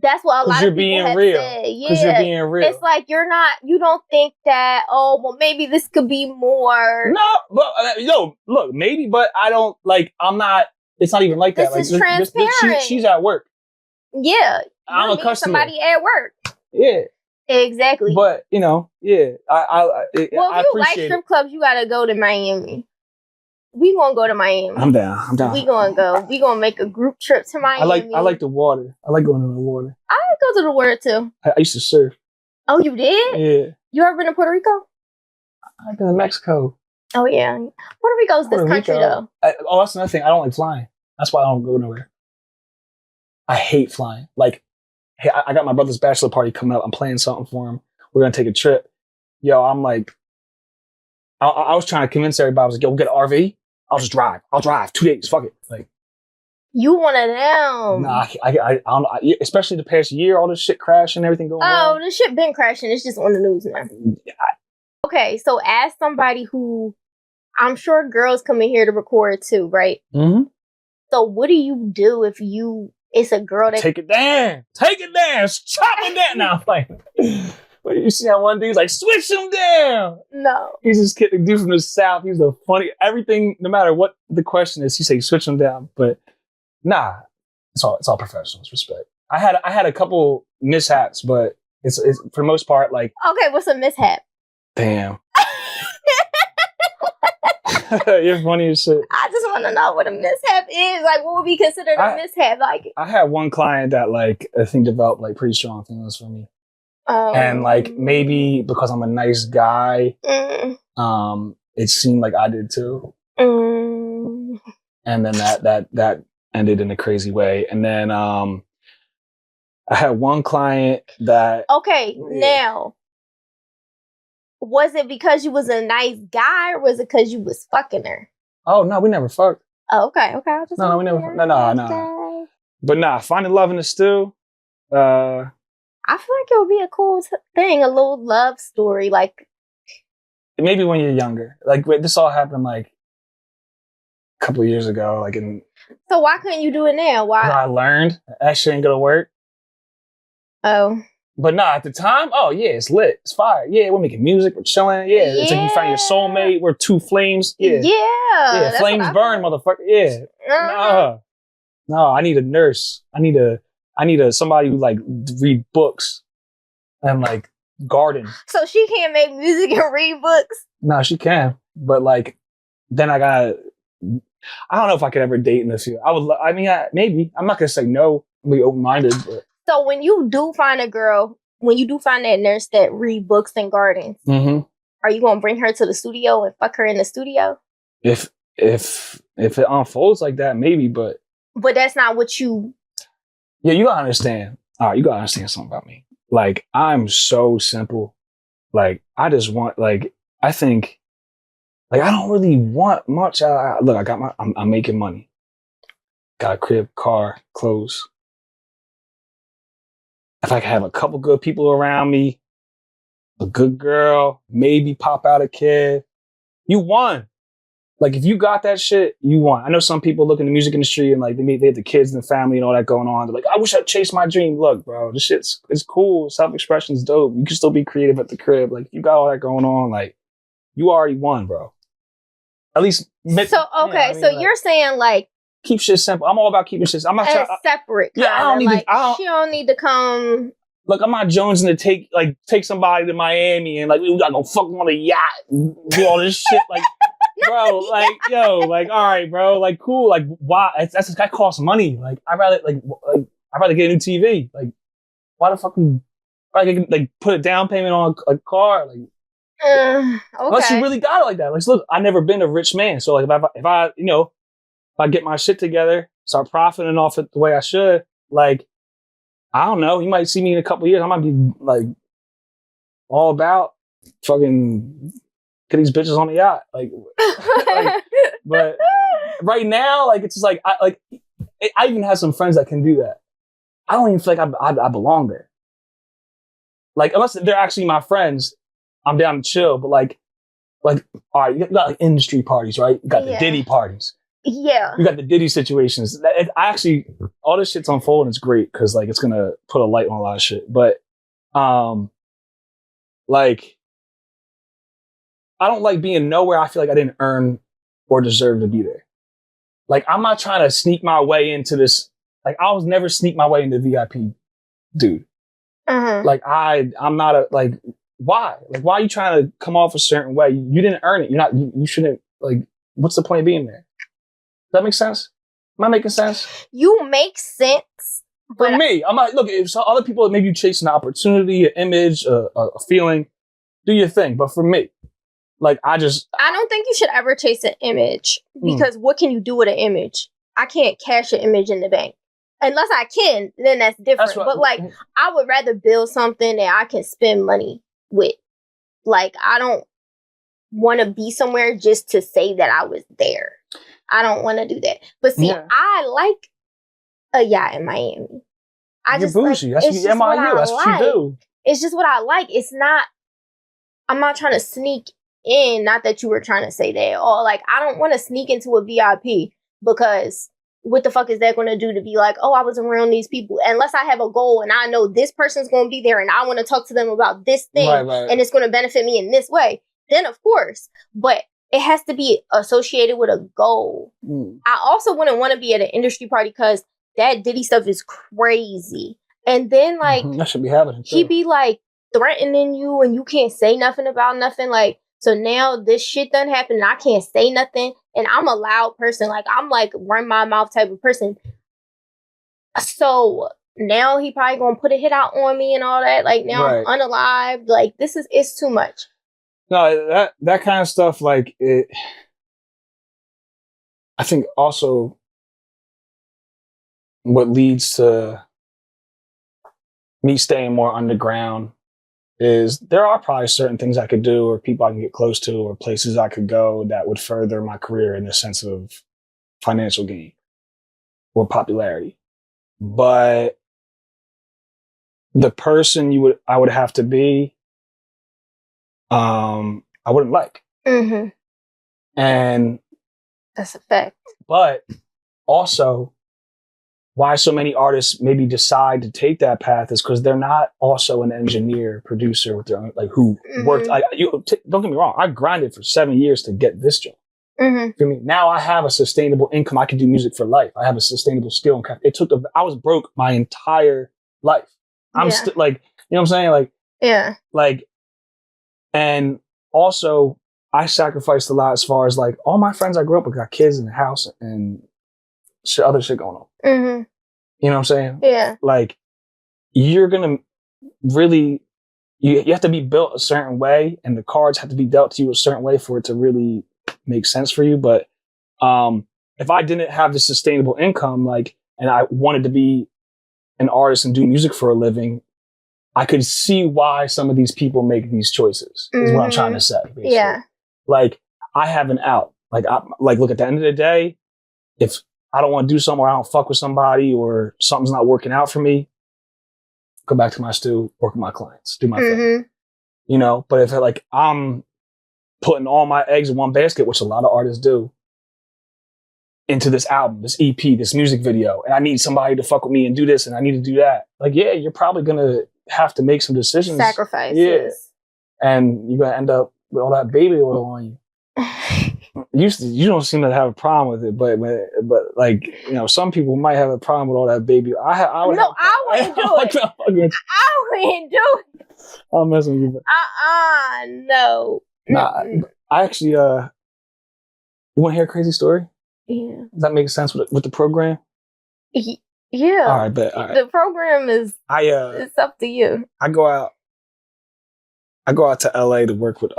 Speaker 2: That's what a lot of people have said.
Speaker 1: Because you're being real.
Speaker 2: It's like you don't think that, maybe this could be more.
Speaker 1: No, but look, maybe, but I don't, I'm not, it's not even like that.
Speaker 2: This is transparent.
Speaker 1: She's at work.
Speaker 2: Yeah.
Speaker 1: I'm a customer.
Speaker 2: Somebody at work.
Speaker 1: Yeah.
Speaker 2: Exactly.
Speaker 1: But, yeah.
Speaker 2: Well, if you like strip clubs, you gotta go to Miami. We gonna go to Miami.
Speaker 1: I'm down.
Speaker 2: We gonna go. We gonna make a group trip to Miami.
Speaker 1: I like the water. I like going to the water.
Speaker 2: I go to the water too.
Speaker 1: I used to surf.
Speaker 2: Oh, you did?
Speaker 1: Yeah.
Speaker 2: You ever been to Puerto Rico?
Speaker 1: I've been to Mexico.
Speaker 2: Oh yeah. Puerto Rico's this country though.
Speaker 1: That's another thing. I don't like flying. That's why I don't go nowhere. I hate flying. Like hey, I got my brother's bachelor party coming up. I'm playing something for him. We're going to take a trip. Yo, I'm like, I was trying to convince everybody. I was like, yo, we'll get an RV. I'll just drive. I'll drive 2 days. Fuck it. Like,
Speaker 2: you one of them.
Speaker 1: nah, I don't know. Especially the past year, all this shit crashing, everything going on.
Speaker 2: Oh, this shit been crashing. It's just on the news now. Okay, so as somebody who, I'm sure girls come in here to record too, right?
Speaker 1: Mm-hmm.
Speaker 2: So what do you do if it's a girl that...
Speaker 1: Take it down. Chop it down. Now, like, but you see how one dude's like, switch him down.
Speaker 2: No.
Speaker 1: He's just kidding. Dude from the South. He's the funny, everything, no matter what the question is, he say switch him down. But nah, it's all professional. It's respect. I had a couple mishaps, but it's for the most part, like...
Speaker 2: Okay, what's a mishap?
Speaker 1: Damn. You're funny as shit.
Speaker 2: I just want to know what a mishap is. Like, what would be considered a mishap? Like,
Speaker 1: I had one client that, like, I think developed, like, pretty strong feelings for me. And, like, maybe because I'm a nice guy, it seemed like I did too. And then that ended in a crazy way. And then I had one client that... Okay,
Speaker 2: now... Was it because you was a nice guy, or was it because you was fucking her?
Speaker 1: Oh, no, we never fucked.
Speaker 2: Oh, okay.
Speaker 1: No, we never. No. But nah, finding love in the stew.
Speaker 2: I feel like it would be a cool thing, a little love story, like
Speaker 1: maybe when you're younger. Like this all happened like a couple of years ago. Like
Speaker 2: so why couldn't you do it now? Why?
Speaker 1: I learned that shit ain't gonna work.
Speaker 2: Oh.
Speaker 1: But nah, at the time, oh yeah, it's lit. It's fire. Yeah, we're making music, we're chilling. Yeah, it's like you find your soulmate. We're two flames. Yeah.
Speaker 2: Yeah,
Speaker 1: flames burn, motherfucker. Yeah. No, I need a nurse. I need somebody who like read books and like garden.
Speaker 2: So she can't make music and read books?
Speaker 1: No, she can. But like, then I don't know if I could ever date in the field. Maybe. I'm not gonna say no. I'm gonna be open-minded, but.
Speaker 2: So when you do find a girl, when you do find that nurse that read books and gardens, are you gonna bring her to the studio and fuck her in the studio?
Speaker 1: If it unfolds like that, maybe, but
Speaker 2: that's not what you...
Speaker 1: Yeah, you gotta understand. All right, you gotta understand something about me. Like, I'm so simple. Like, I just want, like, I think, like, I don't really want much. Look, I'm making money. Got a crib, car, clothes. If I could have a couple good people around me, a good girl, maybe pop out a kid, you won. Like, if you got that shit, you won. I know some people look in the music industry and like they have the kids and the family and all that going on. They're like, I wish I'd chased my dream. Look, bro, this shit's cool. Self-expression's dope. You can still be creative at the crib. Like, you got all that going on. Like, you already won, bro. At least.
Speaker 2: You're saying like,
Speaker 1: keep shit simple. I'm all about keeping shit. I'm not
Speaker 2: separate.
Speaker 1: Yeah, I don't need
Speaker 2: she don't need to come.
Speaker 1: Look, I'm not jonesing to take somebody to Miami and like we gotta go fuck on a yacht and do all this shit. Like, bro, like yo, like all right, bro, like cool. Like why? That costs money. Like I'd rather get a new TV. Like why the fuck we like put a down payment on a car? Like
Speaker 2: okay.
Speaker 1: Unless you really got it like that. Like look, I've never been a rich man, so like if I get my shit together, start profiting off it the way I should, like, I don't know, you might see me in a couple of years. I might be like all about fucking get these bitches on the yacht. Like but right now, like, it's just like, I even have some friends that can do that. I don't even feel like I belong there. Like, unless they're actually my friends, I'm down to chill. But like, all right, you got like industry parties, right? You got the Diddy parties.
Speaker 2: Yeah.
Speaker 1: You got the Diddy situations. All this shit's unfolding. It's great because like it's gonna put a light on a lot of shit. But like I don't like being nowhere I feel like I didn't earn or deserve to be there. Like I'm not trying to sneak my way into this. Like I was never sneak my way into VIP, dude. Like I'm not a like. Why? Like why are you trying to come off a certain way? You didn't earn it. You shouldn't like. What's the point of being there? Does that make sense? Am I making sense?
Speaker 2: You make sense.
Speaker 1: For me, I'm like, look, if other people maybe you chasing an opportunity, an image, a feeling, do your thing. But for me, like, I don't
Speaker 2: think you should ever chase an image because what can you do with an image? I can't cash an image in the bank. Unless I can, then that's different. But like, I would rather build something that I can spend money with. Like, I don't want to be somewhere just to say that I was there. I don't want to do that. But see, I like a yacht in Miami.
Speaker 1: You're bougie. That's MIU. That's what you do.
Speaker 2: It's just what I like. It's not, I'm not trying to sneak in. Not that you were trying to say that. Or like, I don't want to sneak into a VIP because what the fuck is that going to do to be like, oh, I was around these people? Unless I have a goal and I know this person's going to be there and I want to talk to them about this thing and it's going to benefit me in this way, then of course. But it has to be associated with a goal. I also wouldn't want to be at an industry party because that Diddy stuff is crazy. And then like,
Speaker 1: that should be happening.
Speaker 2: He be like threatening you and you can't say nothing about nothing. Like, so now this shit done happened and I can't say nothing. And I'm a loud person. Like, I'm like run my mouth type of person. So now he probably gonna put a hit out on me and all that. Like, now I'm unalived. Like, it's too much.
Speaker 1: No, that kind of stuff, like, it, I think also what leads to me staying more underground is there are probably certain things I could do or people I can get close to or places I could go that would further my career in the sense of financial gain or popularity. But the person I would have to be, I wouldn't like.
Speaker 2: Mm-hmm.
Speaker 1: And
Speaker 2: that's a fact.
Speaker 1: But also, why so many artists maybe decide to take that path is because they're not also an engineer, producer with their own, like, who worked. Don't get me wrong. I grinded for 7 years to get this job. For me, now I have a sustainable income. I can do music for life. I have a sustainable skill. I was broke my entire life. I'm still like, you know what I'm saying? Like, like, and also I sacrificed a lot as far as like all my friends I grew up with got kids in the house and other shit going on. You know what I'm saying?
Speaker 2: Yeah.
Speaker 1: Like, you're gonna really, you have to be built a certain way, and the cards have to be dealt to you a certain way for it to really make sense for you. But if I didn't have the sustainable income, like, and I wanted to be an artist and do music for a living, I could see why some of these people make these choices. Is what I'm trying to say. Basically.
Speaker 2: Yeah.
Speaker 1: Like, I have an out. Like, look, at the end of the day, if I don't want to do something or I don't fuck with somebody or something's not working out for me, go back to my stew, work with my clients, do my thing. You know, but if like I'm putting all my eggs in one basket, which a lot of artists do, into this album, this EP, this music video, and I need somebody to fuck with me and do this and I need to do that. Like, yeah, you're probably going to have to make some decisions.
Speaker 2: Sacrifices.
Speaker 1: Yeah. And you're going to end up with all that baby oil on you. You don't seem to have a problem with it, but like, you know, some people might have a problem with all that baby. I wouldn't do it. I wouldn't do it. I'm messing with you.
Speaker 2: No.
Speaker 1: Nah, I actually, you want to hear a crazy story?
Speaker 2: Yeah.
Speaker 1: Does that make sense with the program?
Speaker 2: Yeah.
Speaker 1: All right, bet. All right.
Speaker 2: The program is, it's up to you. I go
Speaker 1: out to LA to work with,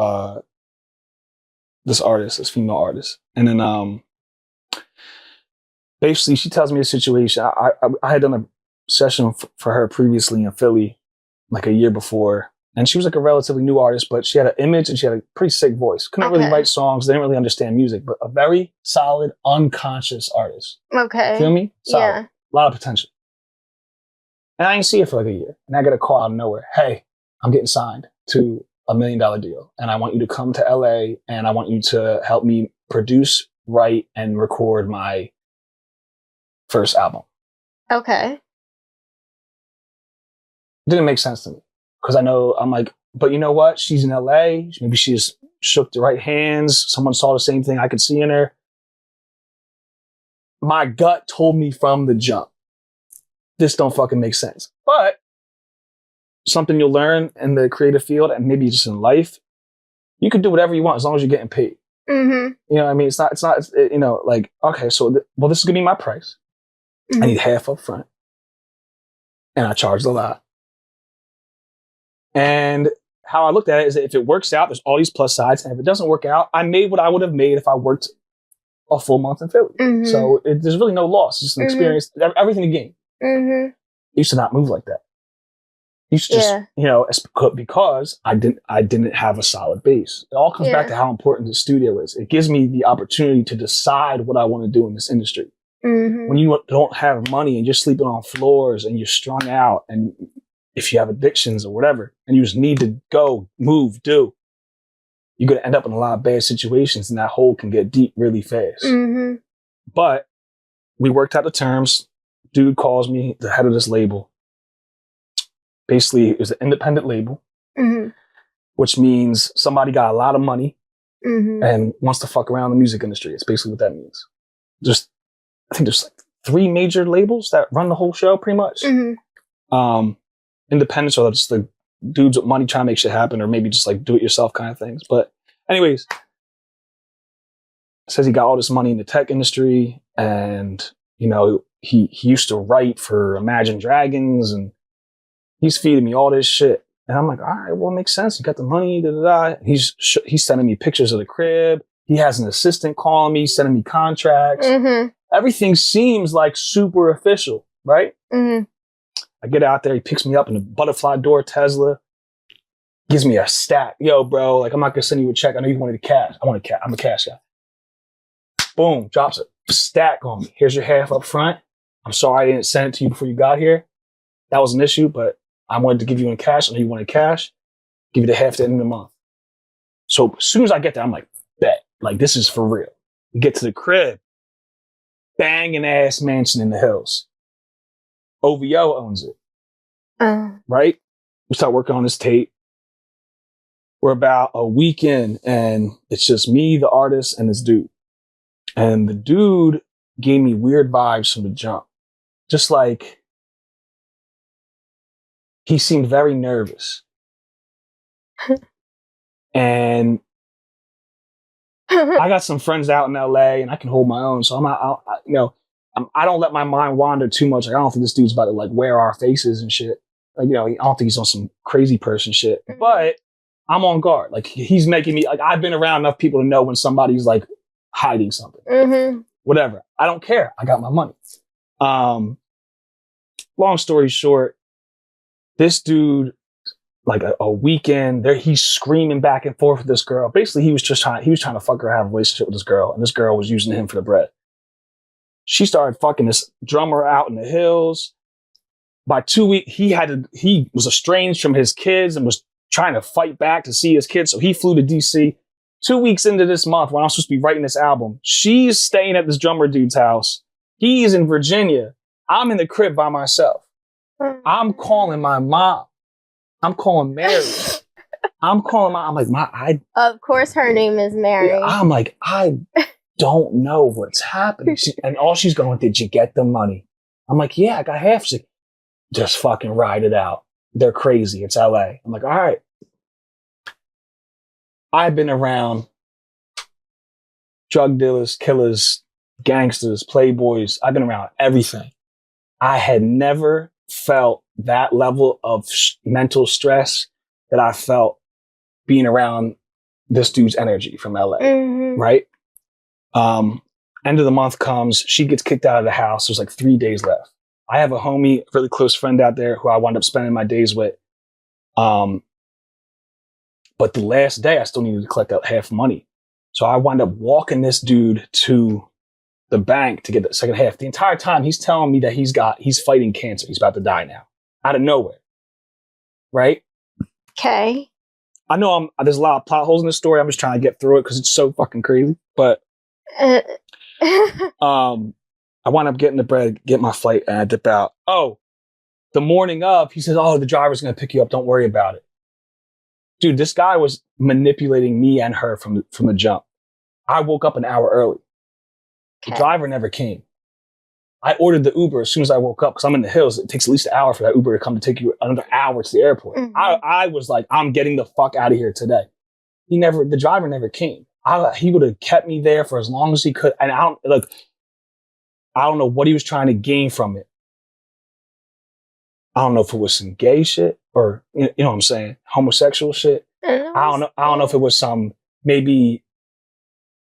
Speaker 1: this female artist. And then, basically she tells me a situation. I had done a session for her previously in Philly, like a year before. And she was like a relatively new artist, but she had an image and she had a pretty sick voice. Couldn't really write songs. Didn't really understand music, but a very solid, unconscious artist.
Speaker 2: Okay.
Speaker 1: Feel me? Solid.
Speaker 2: Yeah.
Speaker 1: A lot of potential. And I didn't see her for like a year. And I get a call out of nowhere. Hey, I'm getting signed to $1 million deal. And I want you to come to LA and I want you to help me produce, write, and record my first album.
Speaker 2: Okay.
Speaker 1: Didn't make sense to me. Because I'm like, but you know what? She's in LA. Maybe she just shook the right hands. Someone saw the same thing I could see in her. My gut told me from the jump, this don't fucking make sense. But something you'll learn in the creative field and maybe just in life, you can do whatever you want as long as you're getting paid. You know what I mean? It's not, you know, like, okay, so, this is going to be my price. I need half up front. And I charged a lot. And how I looked at it is that if it works out, there's all these plus sides. And if it doesn't work out, I made what I would have made if I worked a full month in Philly. So there's really no loss. It's just an experience, everything to gain.
Speaker 2: Mm-hmm.
Speaker 1: It used to not move like that. It used to just, you know, because I didn't have a solid base. It all comes back to how important the studio is. It gives me the opportunity to decide what I want to do in this industry.
Speaker 2: Mm-hmm.
Speaker 1: When you don't have money and you're sleeping on floors and you're strung out, and if you have addictions or whatever, and you just need to go, move, do, you're going to end up in a lot of bad situations, and that hole can get deep really fast.
Speaker 2: Mm-hmm.
Speaker 1: But we worked out the terms. Dude calls me, the head of this label. Basically, it was an independent label,
Speaker 2: mm-hmm.
Speaker 1: which means somebody got a lot of money
Speaker 2: mm-hmm.
Speaker 1: and wants to fuck around the music industry. It's basically what that means. I think there's like 3 major labels that run the whole show, pretty much.
Speaker 2: Mm-hmm.
Speaker 1: Independents are just the dudes with money trying to make shit happen, or maybe just like do it yourself kind of things. But anyways, says he got all this money in the tech industry, and you know he used to write for Imagine Dragons, and he's feeding me all this shit. And I'm like, all right, well, it makes sense. You got the money, da da da. He's sending me pictures of the crib. He has an assistant calling me, sending me contracts.
Speaker 2: Mm-hmm.
Speaker 1: Everything seems like super official, right?
Speaker 2: Mm-hmm.
Speaker 1: I get out there, he picks me up in a butterfly door Tesla, gives me a stack. Yo, bro, like, I'm not gonna send you a check. I know you wanted a cash. I'm a cash guy. Boom, drops a stack on me. Here's your half up front. I'm sorry I didn't send it to you before you got here. That was an issue, but I wanted to give you in cash. I know you wanted cash. Give you the half at the end of the month. So as soon as I get there, I'm like, bet. Like, this is for real. We get to the crib. Banging ass mansion in the hills. OVO owns it. Right? We start working on this tape. We're about a week in, and it's just me, the artist, and this dude. And the dude gave me weird vibes from the jump. Just like, he seemed very nervous. And I got some friends out in LA, and I can hold my own. So I don't let my mind wander too much. Like, I don't think this dude's about to like wear our faces and shit. Like, you know, I don't think he's on some crazy person shit. But I'm on guard. Like, he's making me, like, I've been around enough people to know when somebody's like hiding something.
Speaker 2: Mm-hmm.
Speaker 1: Whatever. I don't care. I got my money. Long story short, this dude, like a weekend there, he's screaming back and forth with this girl. Basically, he was trying to fuck her, have a relationship with this girl, and this girl was using him for the bread. She started fucking this drummer out in the hills. By 2 weeks, he was estranged from his kids and was trying to fight back to see his kids. So he flew to DC. 2 weeks into this month, when I'm supposed to be writing this album, she's staying at this drummer dude's house. He's in Virginia. I'm in the crib by myself. I'm calling my mom. I'm calling Mary. I'm like,
Speaker 2: Of course her name is Mary.
Speaker 1: Yeah, I'm like, I don't know what's happening. And all she's going, did you get the money? I'm like, yeah, I got half. She's like, just fucking ride it out. They're crazy. It's LA. I'm like, all right. I've been around drug dealers, killers, gangsters, playboys. I've been around everything. I had never felt that level of mental stress that I felt being around this dude's energy from LA, right? End of the month comes, she gets kicked out of the house. There's like 3 days left. I have a homie, really close friend out there who I wound up spending my days with. But the last day, I still needed to collect out half money. So I wound up walking this dude to the bank to get the second half. The entire time he's telling me that he's fighting cancer. He's about to die now. Out of nowhere. Right?
Speaker 2: Okay.
Speaker 1: I know there's a lot of plot holes in this story. I'm just trying to get through it because it's so fucking crazy. But I wound up getting the bread, get my flight, and I dip out. Oh, the morning of, he says, oh, the driver's going to pick you up. Don't worry about it. Dude, this guy was manipulating me and her from the jump. I woke up an hour early. The driver never came. I ordered the Uber as soon as I woke up because I'm in the hills. It takes at least an hour for that Uber to come to take you another hour to the airport. I was like, I'm getting the fuck out of here today. The driver never came. He would have kept me there for as long as he could. And I don't know what he was trying to gain from it. I don't know if it was some gay shit or, you know what I'm saying? Homosexual shit. I don't know if it was some, maybe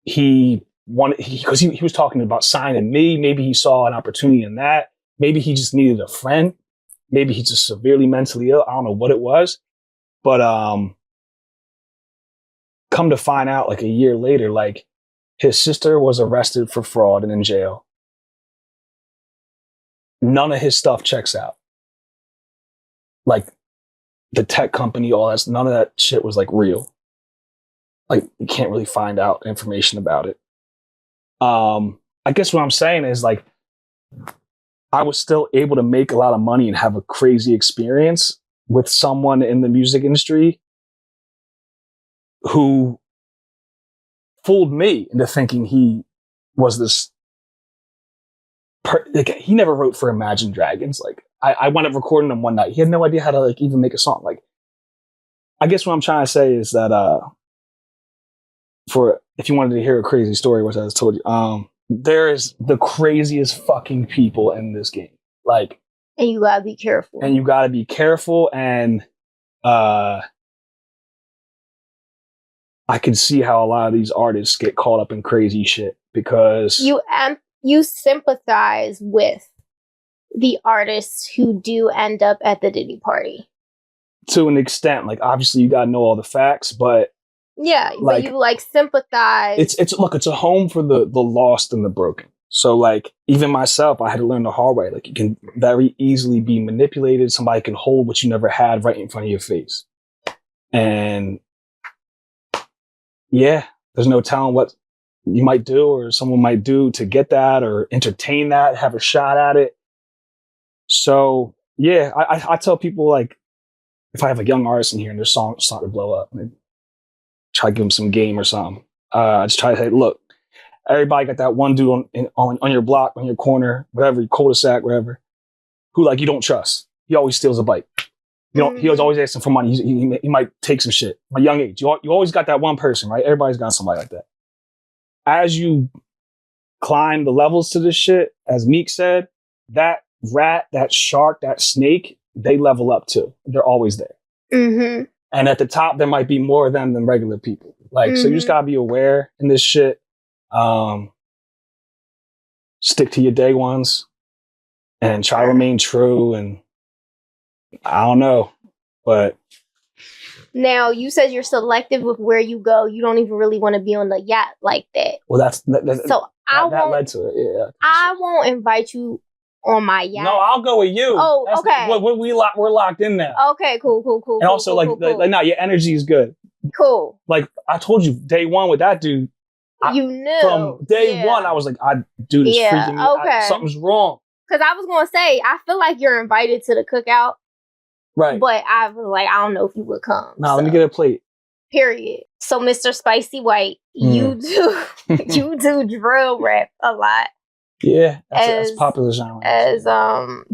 Speaker 1: he was talking about signing me. Maybe he saw an opportunity in that. Maybe he just needed a friend. Maybe he's just severely mentally ill. I don't know what it was. But come to find out, like a year later, like his sister was arrested for fraud and in jail. None of his stuff checks out. Like the tech company, all that, none of that shit was like real. Like you can't really find out information about it. I guess what I'm saying is like, I was still able to make a lot of money and have a crazy experience with someone in the music industry who fooled me into thinking he was this. Like, he never wrote for Imagine Dragons. Like I wound up recording him one night. He had no idea how to like even make a song. Like, I guess what I'm trying to say is that for if you wanted to hear a crazy story, which I just told you, there is the craziest fucking people in this game. Like,
Speaker 2: and you gotta be careful.
Speaker 1: And I can see how a lot of these artists get caught up in crazy shit because
Speaker 2: you sympathize with the artists who do end up at the Diddy party.
Speaker 1: To an extent, like obviously you gotta know all the facts, but
Speaker 2: yeah,
Speaker 1: like,
Speaker 2: but you like sympathize.
Speaker 1: It's a home for the lost and the broken. So like even myself, I had to learn the hard way. Like you can very easily be manipulated. Somebody can hold what you never had right in front of your face. And yeah, there's no telling what you might do or someone might do to get that or entertain that, have a shot at it. So yeah, I tell people like, if I have a young artist in here and their song starting to blow up, I try to give them some game or something. I just try to say, look, everybody got that one dude on your block, on your corner, whatever, your cul-de-sac, whatever, who like you don't trust. He always steals a bike. He was always asking for money. He might take some shit. From a young age, you always got that one person, right? Everybody's got somebody like that. As you climb the levels to this shit, as Meek said, that rat, that shark, that snake, they level up too. They're always there.
Speaker 2: Mm-hmm.
Speaker 1: And at the top, there might be more of them than regular people. Like, so you just gotta be aware in this shit. Stick to your day ones and try to remain true. And I don't know, but.
Speaker 2: Now, you said you're selective with where you go. You don't even really want to be on the yacht like that.
Speaker 1: Well, that
Speaker 2: led
Speaker 1: to it, yeah.
Speaker 2: I won't invite you on my yacht.
Speaker 1: No, I'll go with you.
Speaker 2: Oh, okay.
Speaker 1: We're locked in now.
Speaker 2: Okay, cool.
Speaker 1: And also, no, your energy is good.
Speaker 2: Cool.
Speaker 1: Like, I told you, day one with that dude.
Speaker 2: You knew.
Speaker 1: From day one, I was like, dude is freaking me.
Speaker 2: Okay.
Speaker 1: Something's wrong.
Speaker 2: Because I was going to say, I feel like you're invited to the cookout.
Speaker 1: Right.
Speaker 2: But I was like, I don't know if you would come.
Speaker 1: Nah, let me get a plate.
Speaker 2: Period. So, Mr. Spicy White, you do drill rap a lot.
Speaker 1: Yeah, that's popular genre.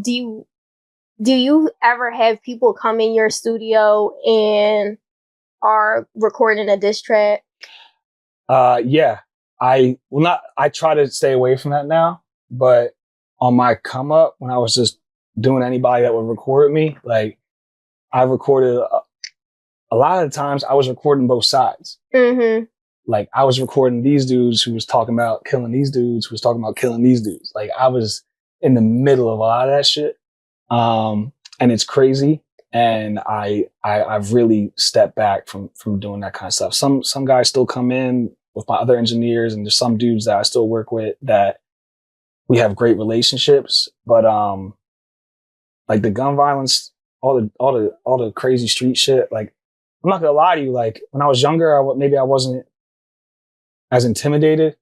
Speaker 2: Do you ever have people come in your studio and are recording a diss track?
Speaker 1: Yeah. I try to stay away from that now, but on my come up, when I was just doing anybody that would record me, like I recorded a lot of the times I was recording both sides. Mm-hmm. Like I was recording these dudes who was talking about killing these dudes, who was talking about killing these dudes. Like I was in the middle of a lot of that shit. And it's crazy. And I've really stepped back from doing that kind of stuff. Some guys still come in with my other engineers, and there's some dudes that I still work with that we have great relationships. But like the gun violence, all the crazy street shit, like I'm not gonna lie to you, like when I was younger, maybe I wasn't as intimidated,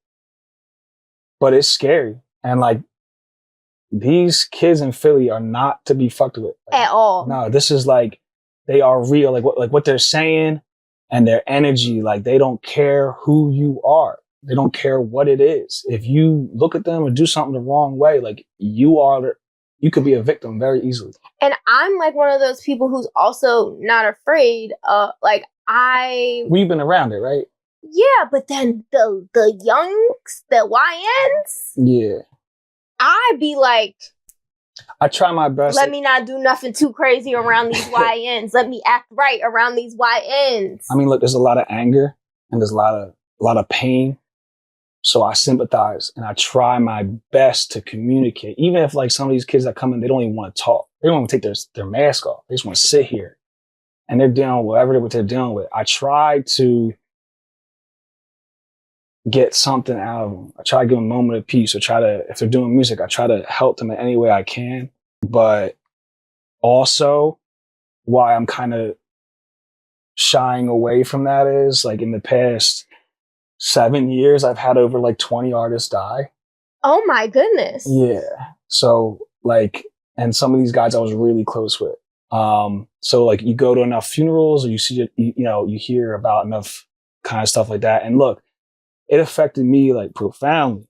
Speaker 1: but it's scary. And like these kids in Philly are not to be fucked with like,
Speaker 2: at all.
Speaker 1: No, this is like they are real. Like what they're saying and their energy. Like they don't care who you are. They don't care what it is. If you look at them or do something the wrong way, like you could be a victim very easily.
Speaker 2: And I'm like one of those people who's also not afraid.
Speaker 1: We've been around it, right?
Speaker 2: Yeah, but then the youngs, the YNs.
Speaker 1: Yeah.
Speaker 2: I'd be like,
Speaker 1: I try my best.
Speaker 2: Let me not do nothing too crazy around these YNs. Let me act right around these YNs.
Speaker 1: I mean, look, there's a lot of anger and there's a lot of pain. So I sympathize and I try my best to communicate. Even if like some of these kids that come in, they don't even want to talk. They don't want to take their mask off. They just want to sit here and they're dealing with whatever they're dealing with. I try to get something out of them. I try to give them a moment of peace, or try to, if they're doing music, I try to help them in any way I can. But also, why I'm kind of shying away from that is like in the past 7 years, I've had over like 20 artists die.
Speaker 2: Oh my goodness.
Speaker 1: Yeah. So like, and some of these guys I was really close with. So like you go to enough funerals or you see it, you hear about enough kind of stuff like that. And look, it affected me like profoundly.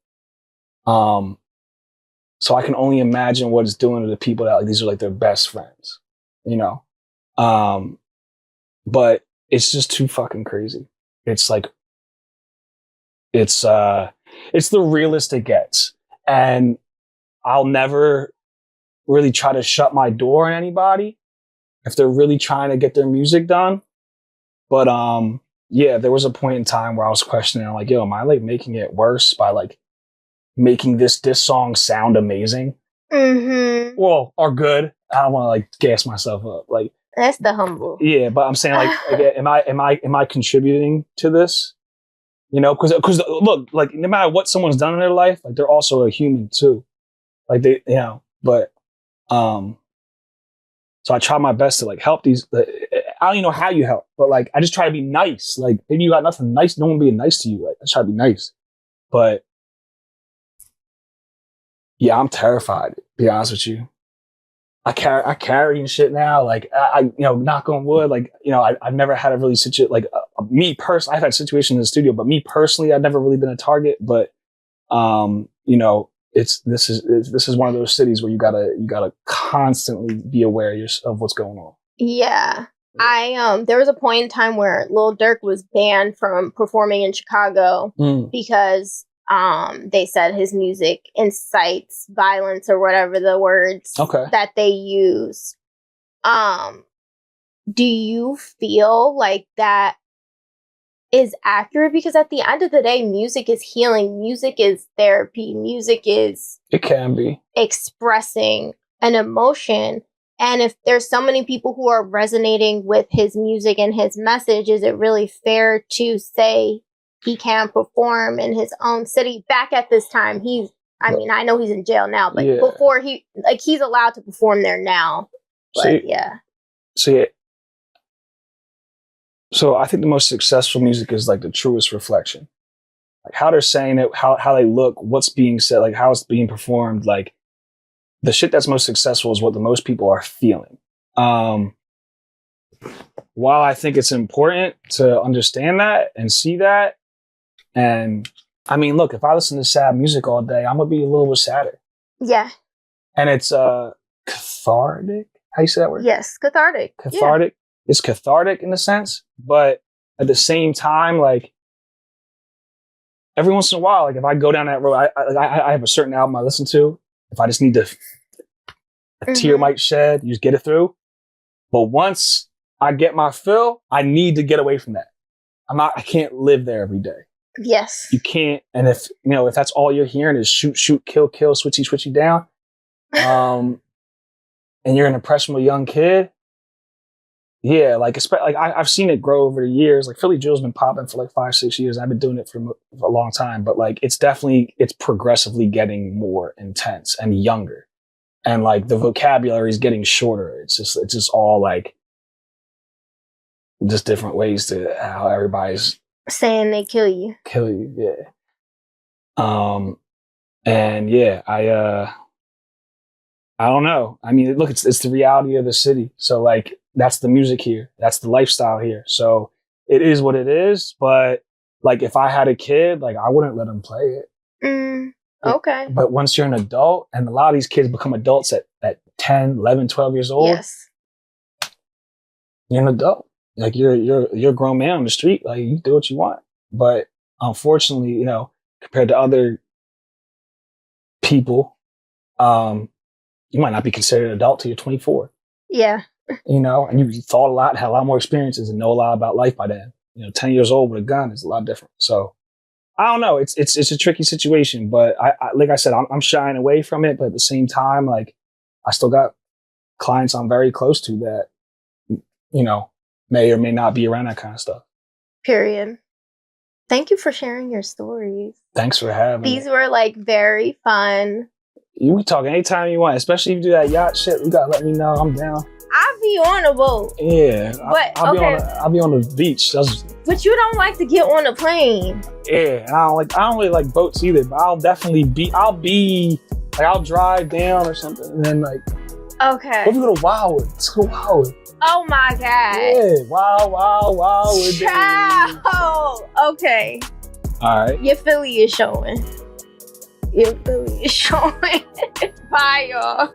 Speaker 1: So I can only imagine what it's doing to the people that like, these are like their best friends, but it's just too fucking crazy. It's like, it's the realest it gets. And I'll never really try to shut my door on anybody if they're really trying to get their music done. But yeah, there was a point in time where I was questioning, like, yo, am I like making it worse by like making this song sound amazing?
Speaker 2: Mm-hmm.
Speaker 1: Well, or good. I don't want to like gas myself up. Like
Speaker 2: that's the humble.
Speaker 1: Yeah, but I'm saying like am I contributing to this? Because look, like no matter what someone's done in their life, like they're also a human too. Like they, but so I try my best to like help these. I don't even know how you help, but like I just try to be nice. Like maybe you got nothing nice, no one being nice to you. Like I try to be nice, but yeah, I'm terrified. To be honest with you, I carry and shit now. Like I knock on wood. Like I've never had a really me personally. I've had situations in the studio, but me personally, I've never really been a target. But this is one of those cities where you gotta constantly be aware of what's going on.
Speaker 2: Yeah. There was a point in time where Lil Durk was banned from performing in Chicago because they said his music incites violence or whatever the words that they use. Do you feel like that is accurate? Because at the end of the day, music is healing, music is therapy, it can be expressing an emotion. And if there's so many people who are resonating with his music and his message, is it really fair to say he can't perform in his own city? Back at this time, I know he's in jail now, but before he's allowed to perform there now. But
Speaker 1: So I think the most successful music is like the truest reflection. Like how they're saying it, how they look, what's being said, like how it's being performed. Like the shit that's most successful is what the most people are feeling. While I think it's important to understand that and see that, and I mean, look, if I listen to sad music all day, I'm gonna be a little bit sadder. Yeah. And it's cathartic. How you say that word?
Speaker 2: Yes, cathartic.
Speaker 1: Cathartic. Yeah. It's cathartic in a sense, but at the same time, like every once in a while, like if I go down that road, I have a certain album I listen to. If I just need a tear might shed, you just get it through. But once I get my fill, I need to get away from that. I can't live there every day.
Speaker 2: Yes.
Speaker 1: You can't. And if that's all you're hearing is shoot, kill, switchy down, and you're an impressionable young kid, yeah, like I've seen it grow over the years. Like Philly Jill's been popping for like 5-6 years. I've been doing it for a long time, but like it's progressively getting more intense and younger, and like the vocabulary is getting shorter. It's just all like just different ways to how everybody's
Speaker 2: saying they kill you,
Speaker 1: yeah. And yeah, I don't know. I mean, look, it's the reality of the city. So like, that's the music here. That's the lifestyle here. So it is what it is. But like, if I had a kid, like I wouldn't let him play it.
Speaker 2: Okay.
Speaker 1: But once you're an adult, and a lot of these kids become adults at 10, 11, 12 years old. Yes. You're an adult. Like you're a grown man on the street. Like you do what you want. But unfortunately, compared to other people, you might not be considered an adult till you're 24. Yeah. And you thought a lot, had a lot more experiences and know a lot about life by then. 10 years old with a gun is a lot different. So, I don't know. It's a tricky situation, but I like I said, I'm shying away from it. But at the same time, like I still got clients I'm very close to that, you know, may or may not be around that kind of stuff.
Speaker 2: Period. Thank you for sharing your stories.
Speaker 1: Thanks for having me.
Speaker 2: These were like very fun.
Speaker 1: You can talk anytime you want, especially if you do that yacht shit. You gotta let me know. I'm down.
Speaker 2: I'll be on a boat.
Speaker 1: Yeah,
Speaker 2: But
Speaker 1: I'll be on the beach.
Speaker 2: But you don't like to get on a plane.
Speaker 1: Yeah, and I don't really like boats either. But I'll drive down or something, and then like.
Speaker 2: Okay.
Speaker 1: Let's go to Wildwood. Let's go to Wildwood.
Speaker 2: Oh my God.
Speaker 1: Yeah, Wildwood.
Speaker 2: Ciao. Okay.
Speaker 1: All right.
Speaker 2: Your Philly is showing. Bye, y'all.